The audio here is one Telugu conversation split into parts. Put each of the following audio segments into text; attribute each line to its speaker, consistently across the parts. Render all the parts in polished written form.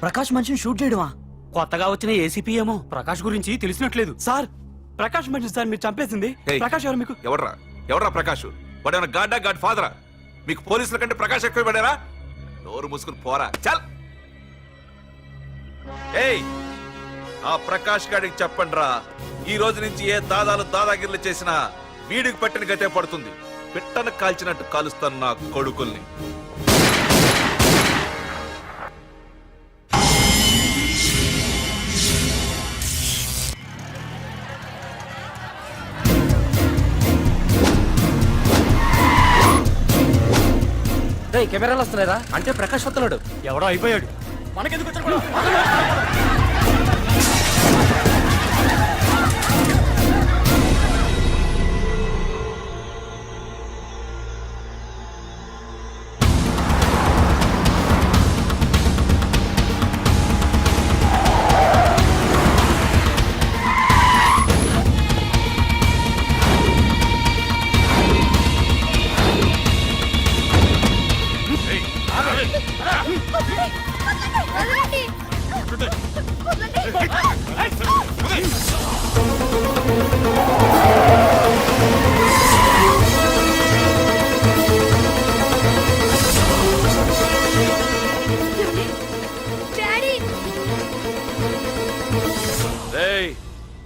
Speaker 1: ప్రకాష్ మనిషిని షూట్ చేయడమా?
Speaker 2: కొత్తగా వచ్చిన ఏసీపీ ఏమో ప్రకాష్ గురించి తెలిసినట్లేదు.
Speaker 1: సార్ ప్రకాష్ మనిషి సార్ మీరు చంపేసింది. ప్రకాష్ ఎవరు మీకు?
Speaker 3: ఎవరా ప్రకాష్? వాడేమన్నా గాడ్ ఫాదరా? మీకు పోలీసుల కంటే ప్రకాష్ ఎక్కువ పడారా? నోరు మూసుకుని పోరా చల్. ఏయ్ ఆ ప్రకాష్ గాడికి చెప్పండిరా, ఈ రోజు నుంచి ఏ దాదాగిర్లు చేసినా వీడికి పట్టిన గతే పడుతుంది. పిట్టను కాల్చినట్టు కాలుస్తాను నా కొడుకుల్ని.
Speaker 2: కెమెరాలు వస్తున్నారా? అంటే ప్రకాష్ వస్తున్నాడు. ఎవడో అయిపోయాడు. మనకెందుకు వచ్చాడు?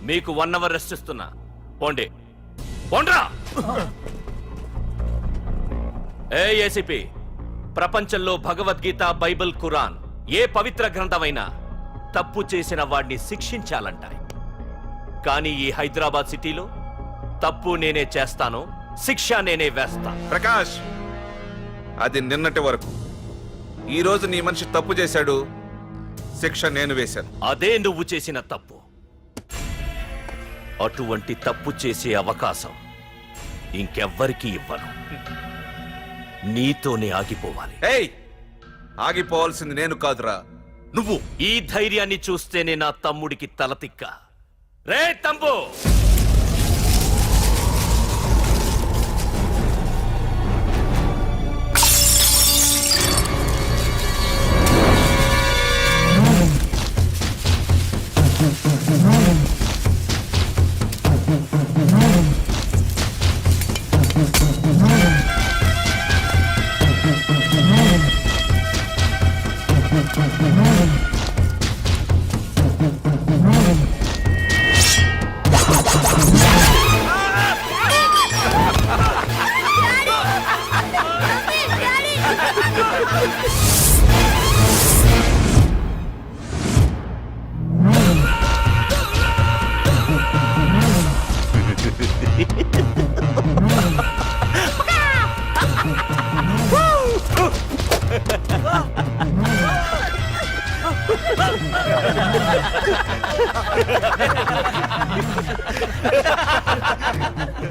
Speaker 3: మీకు 1 అవర్ రెస్ట్ ఇస్తున్నా. పోండి పోండ్రా. ఏసీపీ, ప్రపంచంలో భగవద్గీత, బైబిల్, ఖురాన్ ఏ పవిత్ర గ్రంథమైనా తప్పు చేసిన వాడిని శిక్షించాలంటాయి. కానీ ఈ హైదరాబాద్ సిటీలో తప్పు నేనే చేస్తాను, శిక్ష నేనే వేస్తా.
Speaker 4: ప్రకాష్, అది నిన్నటి వరకు. ఈ రోజు నీ మనిషి తప్పు చేశాడు, శిక్ష నేను వేశాను.
Speaker 3: అదే నువ్వు చేసిన తప్పు. అటువంటి తప్పు చేసే అవకాశం ఇంకెవ్వరికీ ఇవ్వను. నీతోనే ఆగిపోవాలి.
Speaker 4: ఏయ్, ఆగిపోవాల్సింది నేను కాదురా, నువ్వు.
Speaker 3: ఈ ధైర్యాన్ని చూస్తేనే నా తమ్ముడికి తలతిక్క. రే తమ్ము,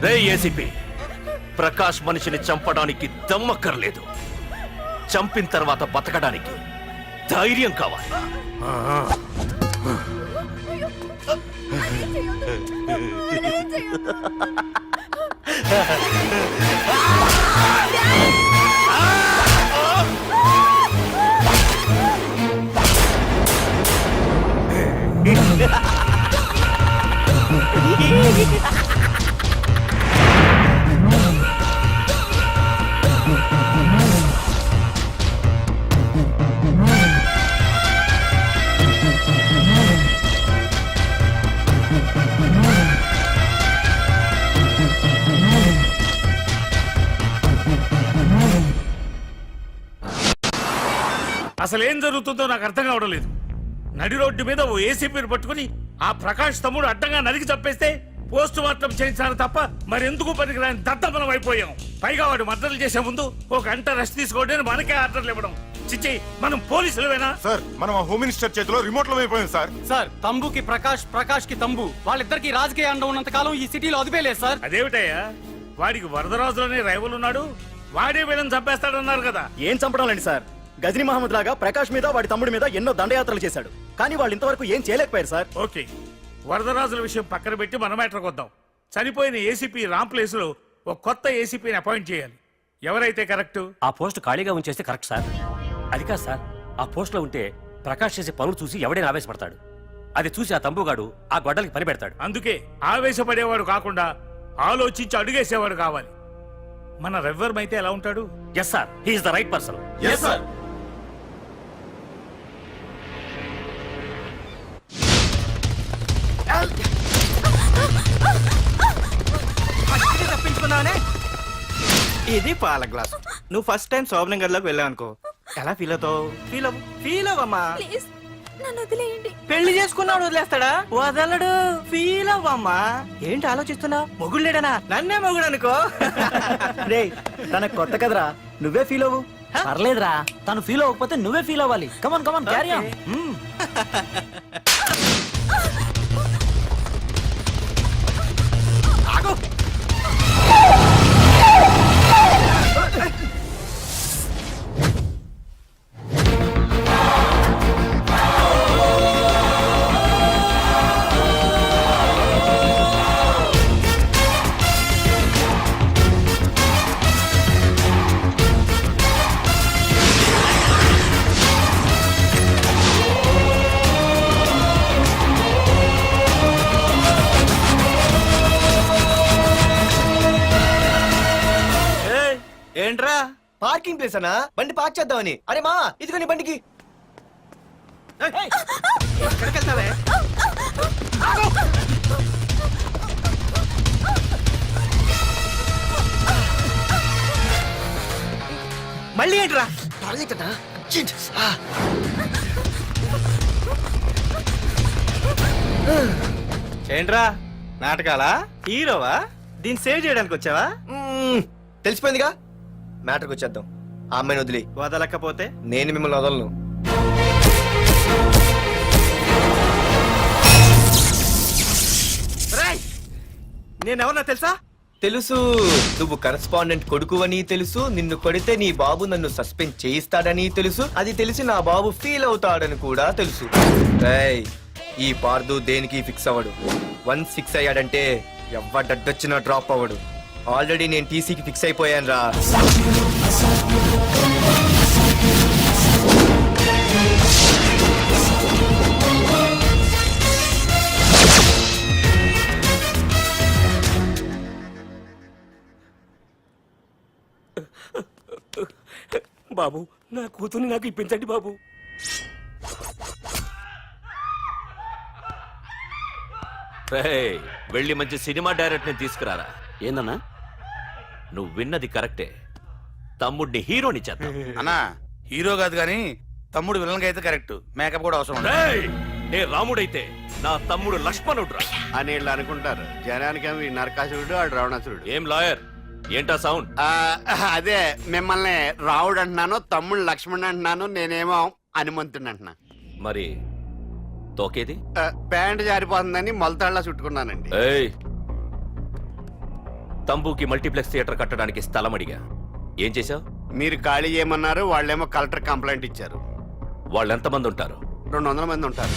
Speaker 3: రే ఏసీపీ, ప్రకాష్ మనిషిని చంపడానికి దమ్మక్కర్లేదు, చంపిన తర్వాత బతకడానికి ధైర్యం కావాలి.
Speaker 5: అసలేం జరుగుతుందో నాకు అర్థం కావడం లేదు. నడి రోడ్డు మీద ఓ ఏసీపీని పట్టుకుని ఆ ప్రకాష్ తమ్ముడు అడ్డంగా నరికి చంపేస్తే పోస్ట్ మార్టం చేయించారు తప్ప మరెందుకు పనికిరాని దద్దమనం అయిపోయాం. పైగా వాడు మర్డర్లు చేసే ముందు ఒక గంట రెస్ట్ తీసుకోవడానికి మనకే ఆర్డర్లు ఇవ్వడం. చిచ్చి, మనం పోలీసులవేనా?
Speaker 6: సార్, మనం ఆ హోమ్ మినిస్టర్ చేతిలో రిమోట్ లో అయిపోయాం సార్.
Speaker 2: సార్, తంబుకి ప్రకాష్, ప్రకాష్ కి తంబు, వాళ్ళిద్దరికి రాజకీయ అండం ఉన్నంత కాలం ఈ సిటీలో అదిపేలేదు సార్.
Speaker 5: అదేమిటయ్యా, వాడికి వరదరాజులోనే రైవల్ ఉన్నాడు, వాడే వీళ్ళని చంపేస్తాడన్నారు కదా.
Speaker 1: ఏం చంపడం లేండి సార్, గజనీ మహమ్మద్ లాగా ప్రకాష్ మీద వాడి తమ్ముడి మీద ఎన్నో దండయాత్రలు చేశాడు, కానీ వాళ్ళు ఇంతవరకు ఏం చేయలేకపోయారు సార్.
Speaker 5: ఓకే, వరదరాజుల విషయం పక్కన పెట్టి మన మ్యాటర్కి వద్దాం. చనిపోయిన ఏసీపీ రామ్ ప్లేస్ లో ఒక కొత్త ఏసీపీని అపాయింట్ చేయాలి. ఎవరైతే కరెక్ట్?
Speaker 2: ఆ పోస్ట్ ఖాళీగా ఉంచేస్తే కరెక్ట్ సార్. అది కాదు సార్, ఆ పోస్ట్ లో ఉంటే ప్రకాష్ చేసే పనులు చూసి ఎవడైనా ఆవేశపడతాడు. అది చూసి ఆ తంబుగాడు ఆ గొడ్డలకి పని పెడతాడు.
Speaker 5: అందుకే ఆవేశపడేవాడు కాకుండా ఆలోచించి అడుగేసేవాడు కావాలి. మన రవ్వర్మైతే ఎలా ఉంటాడు?
Speaker 2: Yes sir, he's the right person.
Speaker 7: తప్పించుకున్నావనే. ఇది పాల గ్లాస్. నువ్వు ఫస్ట్ టైం శోభనం గదిలోకి వెళ్ళావు అనుకో, ఎలా ఫీల్ అవుతావు? ఫీల్ అవ్వమ్మా.
Speaker 8: ప్లీజ్ నన్ను వదిలేయండి.
Speaker 7: పెళ్లి చేసుకున్నాడు వదిలేస్తాడా? వదలడు. ఫీల్ అవ్వమ్మా. ఏంటి ఆలోచిస్తున్నావు? మొగుడు లేడనా? నన్నే మొగుడు అనుకో.
Speaker 1: రే తనకు కొత్త కదరా, నువ్వే ఫీల్ అవ్వు.
Speaker 9: పర్లేదురా, తను ఫీల్ అవ్వకపోతే నువ్వే ఫీల్ అవ్వాలి. Come on come on carry on.
Speaker 7: ఏంట్రా? పార్కింగ్ ప్లేస్ అనా? బండి పార్క్ చేద్దామని. అరే మా, ఇదిగో నీ బండికి. ఎక్కడికి వెళ్తావే? మళ్ళీ ఏంట్రా? ఏంట్రా నాటకాలా? హీరోవా? దీన్ని సేవ్ చేయడానికి వచ్చావా?
Speaker 10: తెలిసిపోయిందిగా, మ్యాటర్కి వచ్చేద్దాం. ఆ అమ్మాయిని వదిలి.
Speaker 7: వదలకపోతే
Speaker 10: నేను మిమ్మల్ని వదలను.
Speaker 7: నేనెవరన్నా తెలుసా?
Speaker 10: తెలుసు, నువ్వు కరెస్పాండెంట్ కొడుకువని తెలుసు. నిన్ను కొడితే నీ బాబు నన్ను సస్పెండ్ చేయిస్తాడని తెలుసు. అది తెలిసి నా బాబు ఫీల్ అవుతాడని కూడా తెలుసు. రేయ్, ఈ పార్దు దేనికి ఫిక్స్ అవ్వడు. 1 ఫిక్స్ అయ్యాడంటే ఎవ్వడడ్డొచ్చినా డ్రాప్ అవ్వడు. ఆల్రెడీ నేను టీసీకి ఫిక్స్ అయిపోయాను రా.
Speaker 2: బాబు, నా కూతుర్ని నాకు ఇప్పించండి బాబు.
Speaker 11: వెళ్ళి మంచి సినిమా డైరెక్ట్ ని తీసుకురారా.
Speaker 2: ఏందన్నా?
Speaker 11: నువ్వు విన్నది కరెక్టే, తమ్ముడిని హీరోని చేద్దాం.
Speaker 6: అన్నా, హీరో కాదు కానీ తమ్ముడు విలన్ అయితే కరెక్ట్. మేకప్ కూడా అవసరం ఉండదు.
Speaker 11: నే రాముడైతే నా తమ్ముడు లక్ష్మణుడ్రా
Speaker 12: అని వీళ్ళు అనుకుంటారు. జనానికేమో ఈ నరకాసురుడు ఆడు రావణాసురుడు.
Speaker 11: ఏం లాయర్, ఏంటా సౌండ్?
Speaker 12: అదే మిమ్మల్ని రావుడు అంటున్నాను, తమ్ముడు లక్ష్మణ్ అంటున్నాను, నేనేమో హనుమంతుడు అంటున్నా.
Speaker 11: మరి తోకేది?
Speaker 12: ప్యాంట్ జారిపోతుందని మొలతాళ్ళ చుట్టుకున్నానండి.
Speaker 11: ఏయ్, తంబుకి మల్టీప్లెక్స్ థియేటర్ కట్టడానికి స్థలం అడిగా, ఏం చేశావు?
Speaker 12: మీరు ఖాళీ చేయమన్నారు, వాళ్ళేమో కలెక్టర్ కంప్లైంట్ ఇచ్చారు.
Speaker 11: వాళ్ళు ఎంతమంది ఉంటారు?
Speaker 12: 200 మంది ఉంటారు.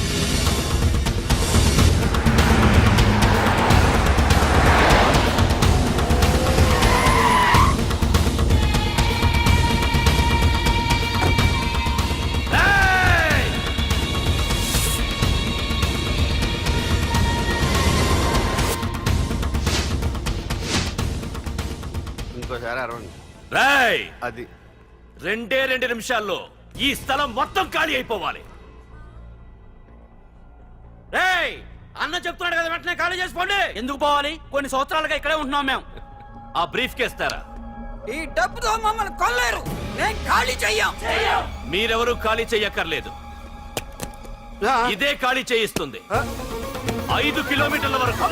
Speaker 12: ఇంకోసారి అరవండి.
Speaker 11: రేయ్,
Speaker 12: అది
Speaker 11: 2 నిమిషాల్లో ఈ స్థలం మొత్తం ఖాళీ అయిపోవాలి.
Speaker 2: రేయ్, అన్న చెప్తున్నాడు కదా, వెంటనే ఖాళీ చేసుకోండి. ఎందుకు పోవాలి? కొన్ని సంవత్సరాలుగా ఇక్కడే ఉంటున్నాం మేము.
Speaker 11: ఆ బ్రీఫ్ కేస్తారా?
Speaker 7: ఈ డబ్బుతో మమ్మల్ని కొల్లేరు. నేను ఖాళీ చెయ్యం.
Speaker 11: మీరెవరూ ఖాళీ చెయ్యక్కర్లేదు, ఇదే ఖాళీ చేయిస్తుంది. 5 కిలోమీటర్ల వరకు.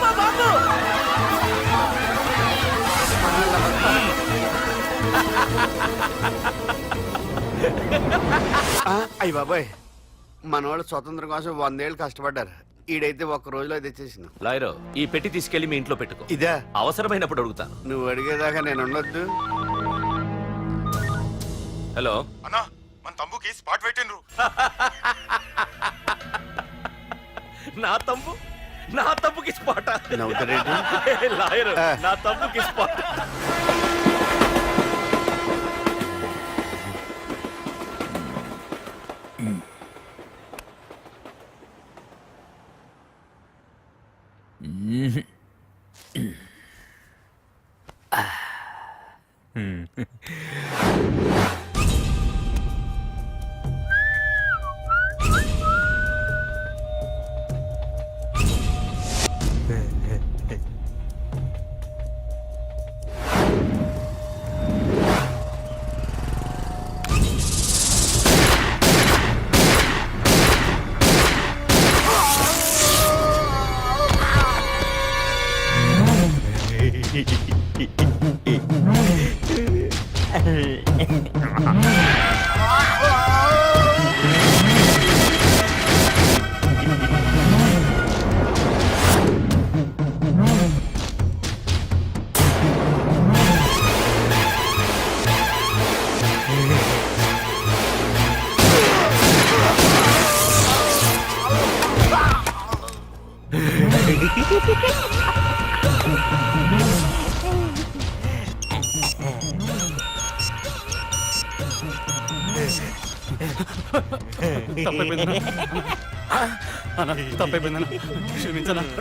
Speaker 12: అయ్యి బాబాయ్, మన వాళ్ళు స్వతంత్రం కోసం 100 ఏళ్ళు కష్టపడ్డారు. ఈడైతే ఒక్క రోజులో తెచ్చేసిన.
Speaker 11: లాయరో, ఈ పెట్టి తీసుకెళ్లి మీ ఇంట్లో పెట్టుకో.
Speaker 12: ఇదే
Speaker 11: అవసరమైనప్పుడు అడుగుతాను.
Speaker 12: నువ్వు అడిగేదాకా నేను ఉండొద్దు.
Speaker 11: హలో
Speaker 6: అన్నా, మన తమ్ముకి స్పాట్ పెట్టిండ్రు.
Speaker 11: నా తమ్ముకి స్పాట్.
Speaker 12: నవ్వుతారేంటి?
Speaker 11: లాయర్, నా తమ్ముకి స్పాట్.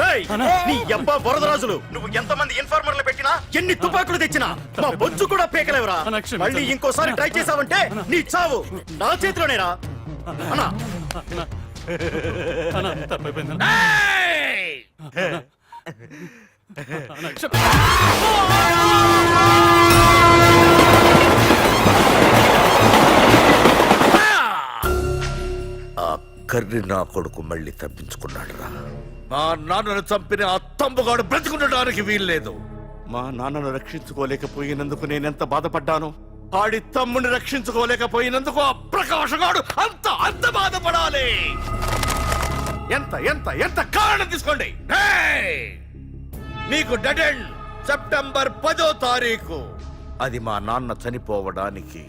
Speaker 1: రేయ్, నీ యబ్బా వరదరాజులు నువ్వు ఎంతమంది ఇన్ఫార్మర్లు పెట్టినా ఎన్ని తుపాకులు తెచ్చినా మా బొచ్చు కూడా పీకలేవురా. మళ్ళీ ఇంకోసారి ట్రై చేసావంటే నీ చావు నా చేతిలోనేరా. అన్నా
Speaker 3: ఆ కర్రి నా కొడుకు మళ్ళీ తప్పించుకున్నాడు రా. మా నాన్నను చంపిన ఆ తంబుగాడు బ్రతికుండడానికి వీల్లేదు. మా నాన్నను రక్షించుకోలేకపోయినందుకు నేనెంత బాధపడ్డాను, ఆడి తమ్ముని రక్షించుకోలేకపోయినందుకు ఆ ప్రకాశగాడు అంత బాధపడాలి. ఎంత ఎంత ఎంత కారణం తీసుకోండి. మీకు డెడ్ ఎండ్ సెప్టెంబర్ 10వ తారీఖు. అది మా నాన్న చనిపోవడానికి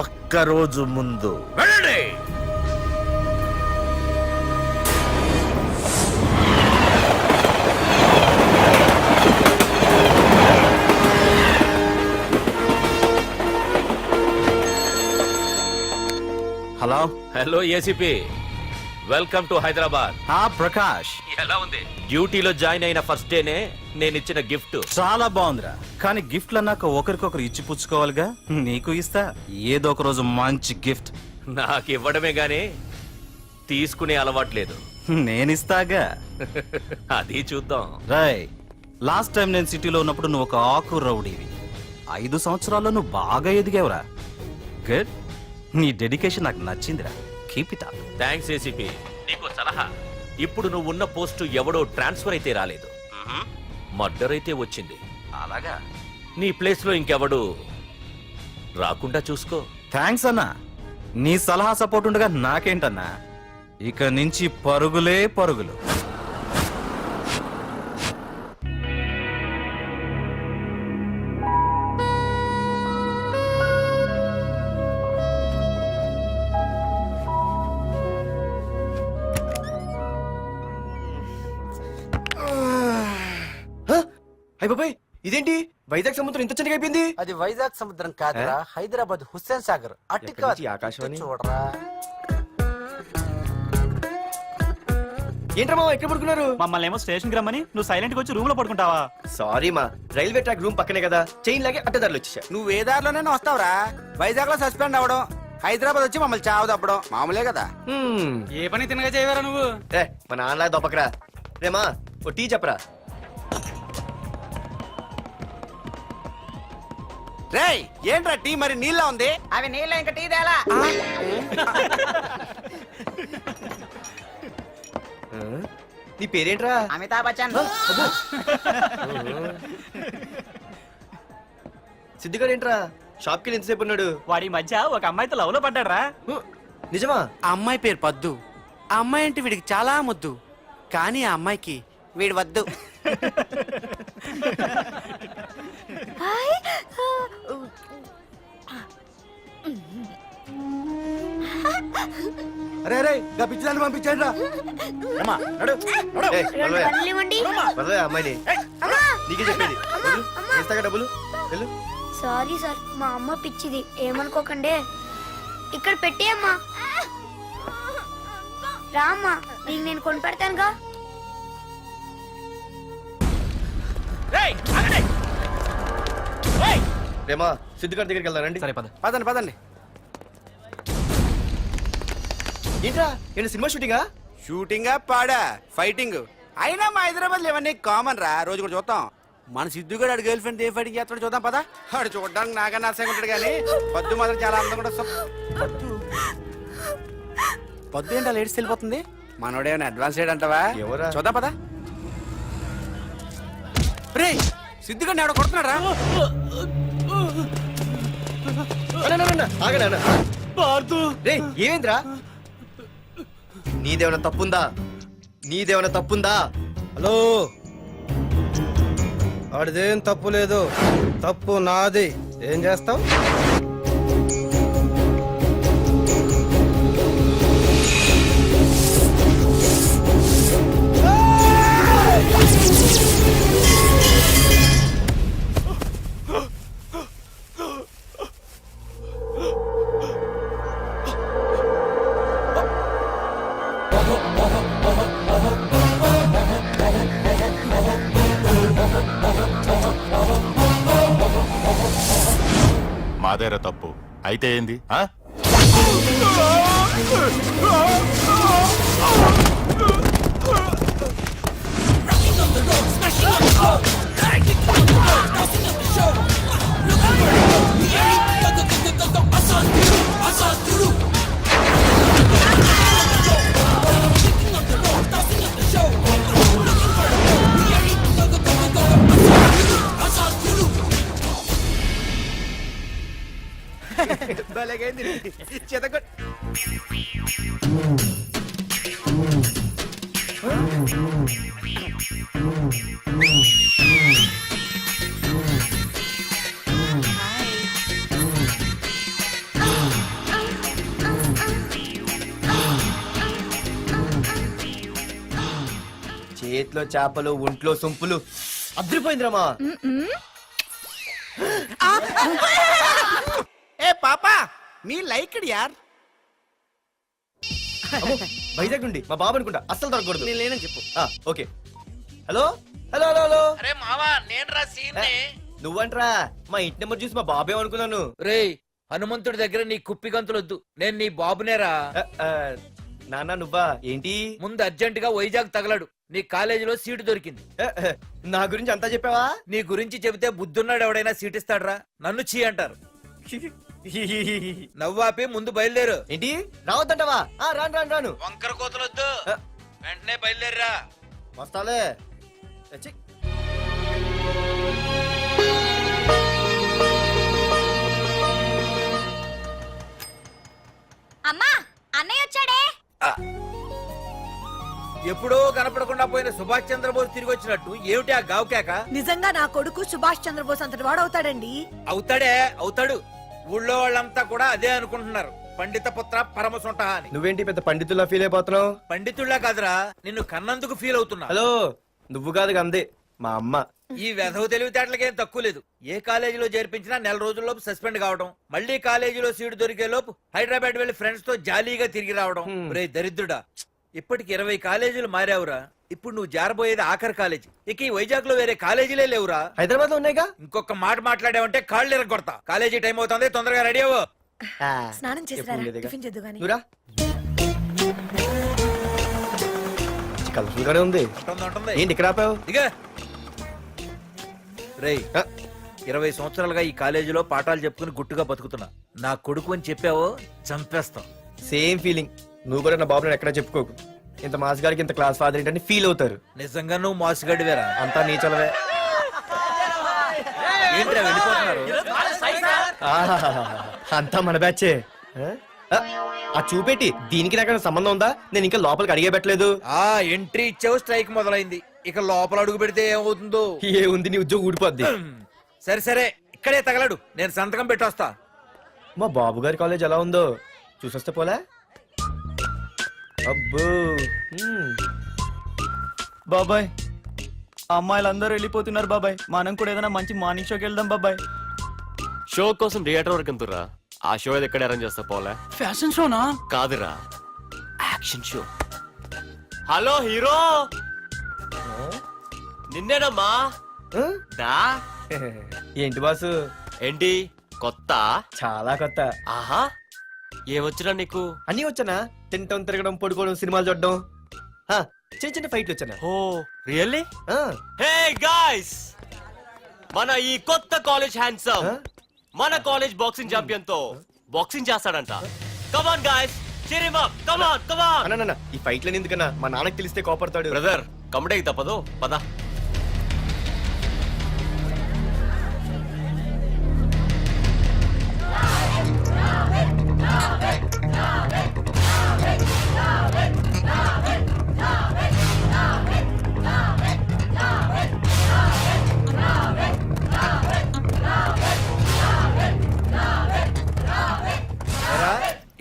Speaker 3: ఒక్కరోజు ముందు. వెళ్ళండి.
Speaker 1: Hello.
Speaker 11: Hello ACP, welcome to Hyderabad.
Speaker 1: Prakash
Speaker 11: ఎలా ఉంది? డ్యూటీలో జాయిన్ అయిన ఫస్ట్ డేనే నేను ఇచ్చిన గిఫ్ట్.
Speaker 1: చాలా బాగుందిరా, కానీ గిఫ్ట్లు అన్నాక ఒకరికొకరు ఇచ్చి పుచ్చుకోవాలిగా. నీకు ఇస్తా ఏదో ఒక రోజు మంచి గిఫ్ట్.
Speaker 11: నాకు ఇవ్వడమే గానీ తీసుకునే అలవాట్లేదు.
Speaker 1: నేనిస్తాగా.
Speaker 11: అది చూద్దాం.
Speaker 1: రాయ్, లాస్ట్ టైం నేను సిటీలో ఉన్నప్పుడు నువ్వు ఒక ఆకు రౌడీవి. 5 సంవత్సరాల్లో నువ్వు బాగా ఎదిగావురా. గుడ్. నీ డెడికేషన్ నాకు నచ్చిందిరా. Keep it up.
Speaker 11: Thanks ACP. నీకు సలహా, ఇప్పుడు నువ్వు ఉన్న పోస్టు ఎవడో ట్రాన్స్ఫర్ అయితే రాలేదు, మర్డర్ అయితే వచ్చింది.
Speaker 1: అలాగా?
Speaker 11: నీ ప్లేస్ లో ఇంకెవడు రాకుండా చూసుకో.
Speaker 1: థ్యాంక్స్ అన్నా. నీ సలహా సపోర్ట్ ఉండగా నాకేంటన్నా, ఇక నుంచి పరుగులే పరుగులు.
Speaker 10: బాబాయ్, ఇదేంటి వైజాగ్ సముద్రం ఇంత చిన్నగా అయిపోయింది?
Speaker 9: అది వైజాగ్ సముద్రం కాదురా, హైదరాబాద్ హుస్సేన్ సాగర్.
Speaker 10: ఎక్కడి నుంచి ఆకాశవాణి?
Speaker 9: చూడరా.
Speaker 10: ఏంట్రా మామ ఎక్కడ పడుకున్నారు?
Speaker 2: మమ్మల్ని ఏమో స్టేషన్ కి రమ్మని నువ్వు సైలెంట్ గా వచ్చి రూమ్ లో పడుకుంటావా?
Speaker 10: సారీ మా, రైల్వే ట్రాక్ రూమ్ పక్కనే కదా, చైన్ లాగే అడ్డదారులు వచ్చేసా.
Speaker 6: నువ్వు ఏ దారిలోనే వస్తావురా? వైజాగ్ లో సస్పెండ్ అవ్వడం, హైదరాబాద్ వచ్చి మమ్మల్ని చావు తప్పడం మామూలే కదా.
Speaker 2: ఏ పని తినగా చేయవరా నువ్వు?
Speaker 10: మా నాన్నలా దొప్పకరా. రేమా ఓ టీ చెప్పరా.
Speaker 6: రేయ్, ఏంట్రా టీ మరి నీళ్ళ ఉంది?
Speaker 9: అవి నీళ్ళ ఇంకా టీ తేలా.
Speaker 10: నీ పేరేంట్రా?
Speaker 9: అమితాబ్ బచ్చన్.
Speaker 10: సిద్ధిగాడు ఏంట్రా షాప్ కి ఎంతసేపు ఉన్నాడు?
Speaker 2: వాడి మధ్య ఒక అమ్మాయితో లవ్ లో పడ్డాడ్రా.
Speaker 10: నిజమా?
Speaker 6: ఆ అమ్మాయి పేరు పద్దు. ఆ అమ్మాయి అంటే వీడికి చాలా ముద్దు, కానీ ఆ అమ్మాయికి వీడు వద్దు.
Speaker 12: అరే రే గా పిచ్చిదాన్ని పంపించండి రా.
Speaker 10: వదలే అమ్మాయిని, నీకే చెప్పేది. వేస్తాగా డబ్బులు. వెళ్ళు.
Speaker 8: సారీ సార్, మా అమ్మ పిచ్చిది, ఏమనుకోకండి. ఇక్కడ పెట్టి అమ్మా. రామ్మా, నీకు నేను కొని పెడతానుగా.
Speaker 10: రేమా సిద్ధిగారి దగ్గరికి వెళ్దాం రండి.
Speaker 2: సరే పద.
Speaker 6: పదండి పదండి.
Speaker 10: ఏంట్రా ఏంటి సినిమా షూటింగా?
Speaker 6: షూటింగా పాడా ఫైటింగ్ అయినా మా హైదరాబాద్ ఇవన్నీ కామన్ రా, రోజు కూడా చూద్దాం. మన సిద్ధు కూడా గర్ల్ ఫ్రెండ్ ఏ ఫైటింగ్ చేస్తాడు చూద్దాం పదా. వాడు చూడడానికి నాకన్నా అసహ్యంగా ఉంటాడు కానీ పద్దు మాత్రం చాలా అందంగా ఉంటుంది. పద్దు ఏంటో లేడీస్ వెళ్ళిపోతుంది, మనోడేమైనా అడ్వాన్స్ అంటావా?
Speaker 10: ఎవరా?
Speaker 6: చూద్దాం పదా. రే సిద్ధు గారిని ఎవడో కొడుతున్నాడు రా.
Speaker 10: ఆగనా రే ఏమైందిరా? నీదేమైనా తప్పుందా? నీదేమైనా తప్పుందా?
Speaker 7: హలో, ఆడిదేం తప్పు లేదు, తప్పు నాది. ఏం చేస్తాం?
Speaker 1: మాదేరా తప్పు అయితే ఏంది?
Speaker 10: చేతిలో చేపలు, ఒంట్లో సొంపులు, అద్రిపోయిందిరామా.
Speaker 6: ఏ పాపా మీ లైక్ యార్.
Speaker 10: వైజాగ్ నుండి మా బాబు అనుకుంటా, అస్సలు దొరకకూడదు.
Speaker 6: నేను లేనని చెప్పు.
Speaker 10: Okay. Hello hello hello hello.
Speaker 2: అరే మావా నేను రా సీన్.
Speaker 10: నువ్వంట్రా? మా ఇంటి నెంబర్ చూసి మా బాబే అనుకున్నాను.
Speaker 2: రేయ్ హనుమంతుడి దగ్గర నీ కుప్పి గంతులొద్దు, నేను నీ బాబునేరా.
Speaker 10: నాన్న నువ్వా? ఏంటి?
Speaker 2: ముందు అర్జెంట్ గా వైజాగ్ తగలడు, నీ కాలేజీలో సీటు దొరికింది.
Speaker 10: నా గురించి అంతా చెప్పావా?
Speaker 2: నీ గురించి చెబితే బుద్ధున్నాడు ఎవడైనా సీట్ ఇస్తాడ్రా? నన్ను చీ అంటారు. నవ్వాపి ముందు బయలుదేరు.
Speaker 10: ఏంటి రావద్దంటావా? రాను రాను రాను.
Speaker 2: వంకర కోతలొద్దు, వెంటనే బయలుదేరరా.
Speaker 10: వస్తాలే. ఛీ.
Speaker 8: అమ్మా అన్నయ్య వచ్చాడే.
Speaker 2: ఎప్పుడో కనపడకుండా పోయిన సుభాష్ చంద్రబోస్ తిరిగి వచ్చినట్టు ఏమిటి ఆ గావుకేక?
Speaker 8: నిజంగా నా కొడుకు సుభాష్ చంద్రబోస్ అంతటి వాడు అవుతాడండి.
Speaker 2: అవుతాడే అవుతాడు. ఊళ్ళో వాళ్ళంతా కూడా అదే అనుకుంటున్నారు, పండిత పుత్ర పరమ సొంట అని.
Speaker 10: నువ్వేంటి పెద్ద పండితుల్లా ఫీల్ అయిపోతున్నావు?
Speaker 2: పండితుళ్ళ కాదురా, నిన్ను కన్నందుకు ఫీల్ అవుతున్నా.
Speaker 10: హలో, నువ్వు కాదు అందే మా అమ్మ.
Speaker 2: ఈ వెధవ తెలివితేటలకేం తక్కువ లేదు. ఏ కాలేజీలో చేర్పించినా నెల రోజుల్లోపు సస్పెండ్ కావడం, మళ్ళీ కాలేజీలో సీటు దొరికే లోపు హైదరాబాద్ వెళ్లి ఫ్రెండ్స్ తో జాలీగా తిరిగి రావడం. రే దరిద్రుడా, ఇప్పటికి 20 కాలేజీలు మారావురా. ఇప్పుడు నువ్వు జారబోయేది ఆఖరి కాలేజీ. ఇక ఈ వైజాగ్ లో వేరే కాలేజీలే లేవురా.
Speaker 10: హైదరాబాద్ లో ఉన్నాయిగా.
Speaker 2: ఇంకొక మాట మాట్లాడావంటే కాళ్ళు ఎరగొడతా. కాలేజీ టైం అవుతుంది, తొందరగా రెడీ అవ్వు.
Speaker 8: స్నానం చేసి టిఫిన్ చేద్దు గాని.
Speaker 10: నువ్వురా. కలర్ఫుల్ గానే ఉంది. ఏంటి ఇక్కడ ఆపావు?
Speaker 2: దిగా. రేయ్ 20 సంవత్సరాలుగా ఈ కాలేజీలో పాఠాలు చెప్పుకుని గుట్టుగా బతుకుతున్నా. నా కొడుకు అని చెప్పావో చంపేస్తాం.
Speaker 10: Same feeling. నువ్వు కూడా నా బాబు ఎక్కడ చెప్పుకోకు. ఇంత మాస్ గారికి ఇంత క్లాస్ ఫాదర్ ఏంటని ఫీల్ అవుతారు.
Speaker 2: నిజంగా నువ్వు మాసుగడివేరా?
Speaker 10: అంతా నీ చలవే.
Speaker 2: ఏంట్రా వెళ్ళిపోతున్నారు?
Speaker 10: అంతా మన బ్యాచే. ఆ చూపెట్టి దీనికి నాకు సంబంధం ఉందా? నేను ఇంకా లోపలికి అడిగే పెట్టలేదు.
Speaker 2: ఎంట్రీ ఇచ్చావు, స్ట్రైక్ మొదలైంది. ఇక లోపల అడుగు పెడితే ఏమవుతుందో?
Speaker 10: ఏ ఉంది, నీ ఉద్యోగం ఊడిపోద్ది.
Speaker 2: సరే సరే, ఇక్కడే తగలడు, నేను సంతకం పెట్టొస్తా.
Speaker 10: మా బాబు గారి కాలేజ్ ఎలా ఉందో చూసొస్తే పోలే. అబ్బో.
Speaker 9: బాబాయ్ అమ్మాయిలందరూ వెళ్ళిపోతున్నారు బాబాయ్, మనం కూడా ఏదైనా మంచి మార్నింగ్ షోకి వెళ్దాం బాబాయ్.
Speaker 13: షో కోసం థియేటర్ వరకు ఎంతురా? ఆ షో ఏది ఎక్కడ అరేంజ్ చేస్తా పోలే?
Speaker 9: ఫ్యాషన్ షోనా?
Speaker 13: కాదురా, యాక్షన్ షో. హలో హీరో, నిన్నేనమ్మా. దా.
Speaker 10: ఏంటి బాసు
Speaker 13: ఏంటి కొత్త?
Speaker 10: చాలా కొత్త.
Speaker 13: ఆహా, ఏమొచ్చినా నీకు?
Speaker 10: అన్నీ వచ్చానా? తింటం, తిరగడం, పడుకోవడం, సినిమాలు చూడడం. ఆ, చిన్న చిన్న ఫైట్లు వచ్చానా?
Speaker 13: ఓ రియల్లీ?
Speaker 10: ఆ,
Speaker 13: హే గాయ్స్, మన ఈ కొత్త కాలేజ్ హ్యాండ్సమ్ మన కాలేజ్ బాక్సింగ్ ఛాంపియన్ తో బాక్సింగ్ చేస్తాడంట. Come on guys, cheer him up. కమాన్.
Speaker 10: అన్న ఈ ఫైట్లని ఎందుకన్నా? మా నాన్నకి తెలిస్తే కోపడతాడు.
Speaker 13: బ్రదర్, కమడేకి తప్పదు, పద.
Speaker 2: ఏరా,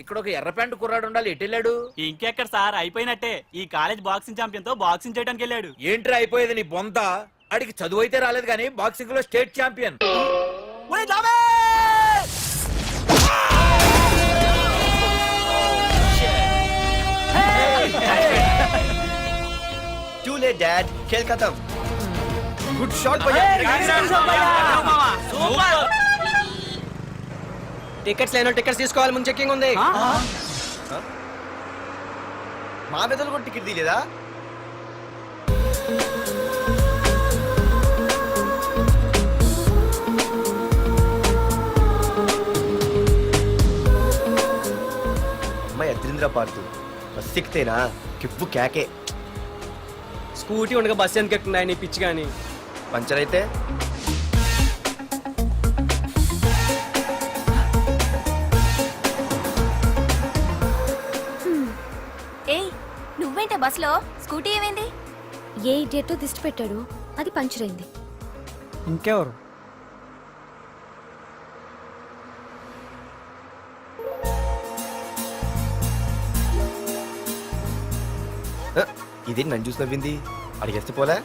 Speaker 2: ఇక్కడ ఒక ఎర్ర ప్యాంటు కుర్రాడు ఉండాలి, ఎటు వెళ్ళాడు?
Speaker 9: ఇంకెక్కడ సార్, అయిపోయినట్టే. ఈ కాలేజ్ బాక్సింగ్ ఛాంపియన్ తో బాక్సింగ్ చేయడానికి వెళ్ళాడు.
Speaker 2: ఏంట్రా అయిపోయేది నీ బొంత? అడిగి చదువు అయితే రాలేదు కానీ బాక్సింగ్ లో state champion.
Speaker 10: Too late, Dad. खेल खत्म. Good shot, టికెట్స్ లేనో టికెట్స్ తీసుకోవాలి, ముందు చెక్కింగ్ ఉంది. మా పెద్దలు కూడా టికెట్ తీయలేదా? అమ్మాయి అద్రింద్ర పార్తు బస్ ఎక్కితేనా కిప్పు కేకే. స్కూటీ ఉండగా బస్సు ఎందుకు ఎక్కుతున్నాయి నీ పిచ్చి కానీ? పంచర్ అయితే
Speaker 8: ఏయ్, నువ్వేంటే బస్సులో? స్కూటీ ఏమైంది? ఏ ఇడియట్తో దిష్టి పెట్టాడు, అది పంచర్ అయింది.
Speaker 9: ఇంకెవరు?
Speaker 10: ఇదే నన్ను చూసి నవ్వింది. అడిగేస్తే పోలే.